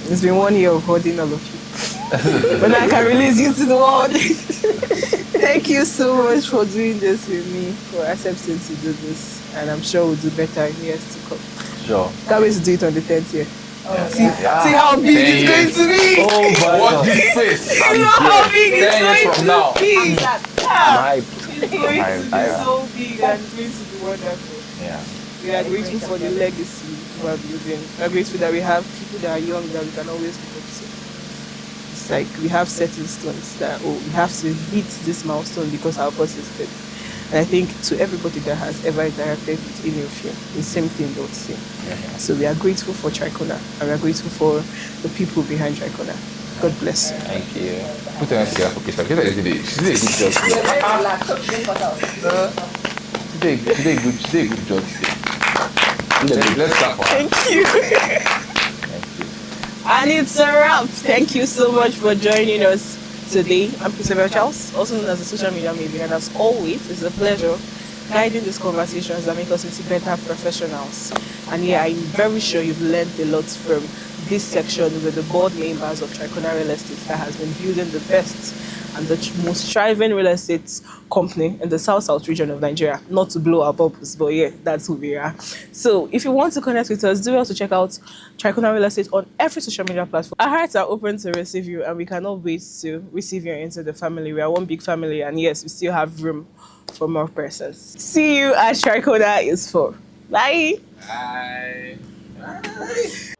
It's been 1 year of holding all of you. But I can release you to the world. Thank you so much for doing this with me, for accepting to do this. And I'm sure we'll do better in years to come. Sure. Can't wait to do it on the 10th year. See Yeah. how big it's going to be. Oh my Watch God. this space. See how big 10 years it's going from to now. be. I'm hyped. It's going to be so big and it's going to be wonderful. Yeah. We are grateful for the legacy we are building. We are grateful that we have people that are young that we can always look up to. It's like we have setting stones that we have to hit this milestone because our boss is dead. And I think to everybody that has ever interacted with any of you, the same thing they would say. Yeah. So we are grateful for Triconna, and we are grateful for the people behind Triconna. God bless you. Thank you. Put your hands together for Krista. Krista she did a good job. You're very relaxed. Don't cut out. She did a good job today. Let's clap for her. Thank you. Thank you. And it's a wrap. Thank you so much for joining us today. I'm Christopher Charles, also known as the social media maybe, and as always, it's a pleasure guiding these conversations that make us into better professionals. And yeah, I'm very sure you've learned a lot from this section with the board members of Triconna Real Estate that has been building the best and the most thriving real estate company in the South region of Nigeria. Not to blow our bubbles, but yeah, that's who we are. So if you want to connect with us, do also check out Triconna Real Estate on every social media platform. Our hearts are open to receive you, and we cannot wait to receive you into the family. We are one big family, and yes, we still have room for more persons. See you at Triconna is for. Bye. Bye. Bye.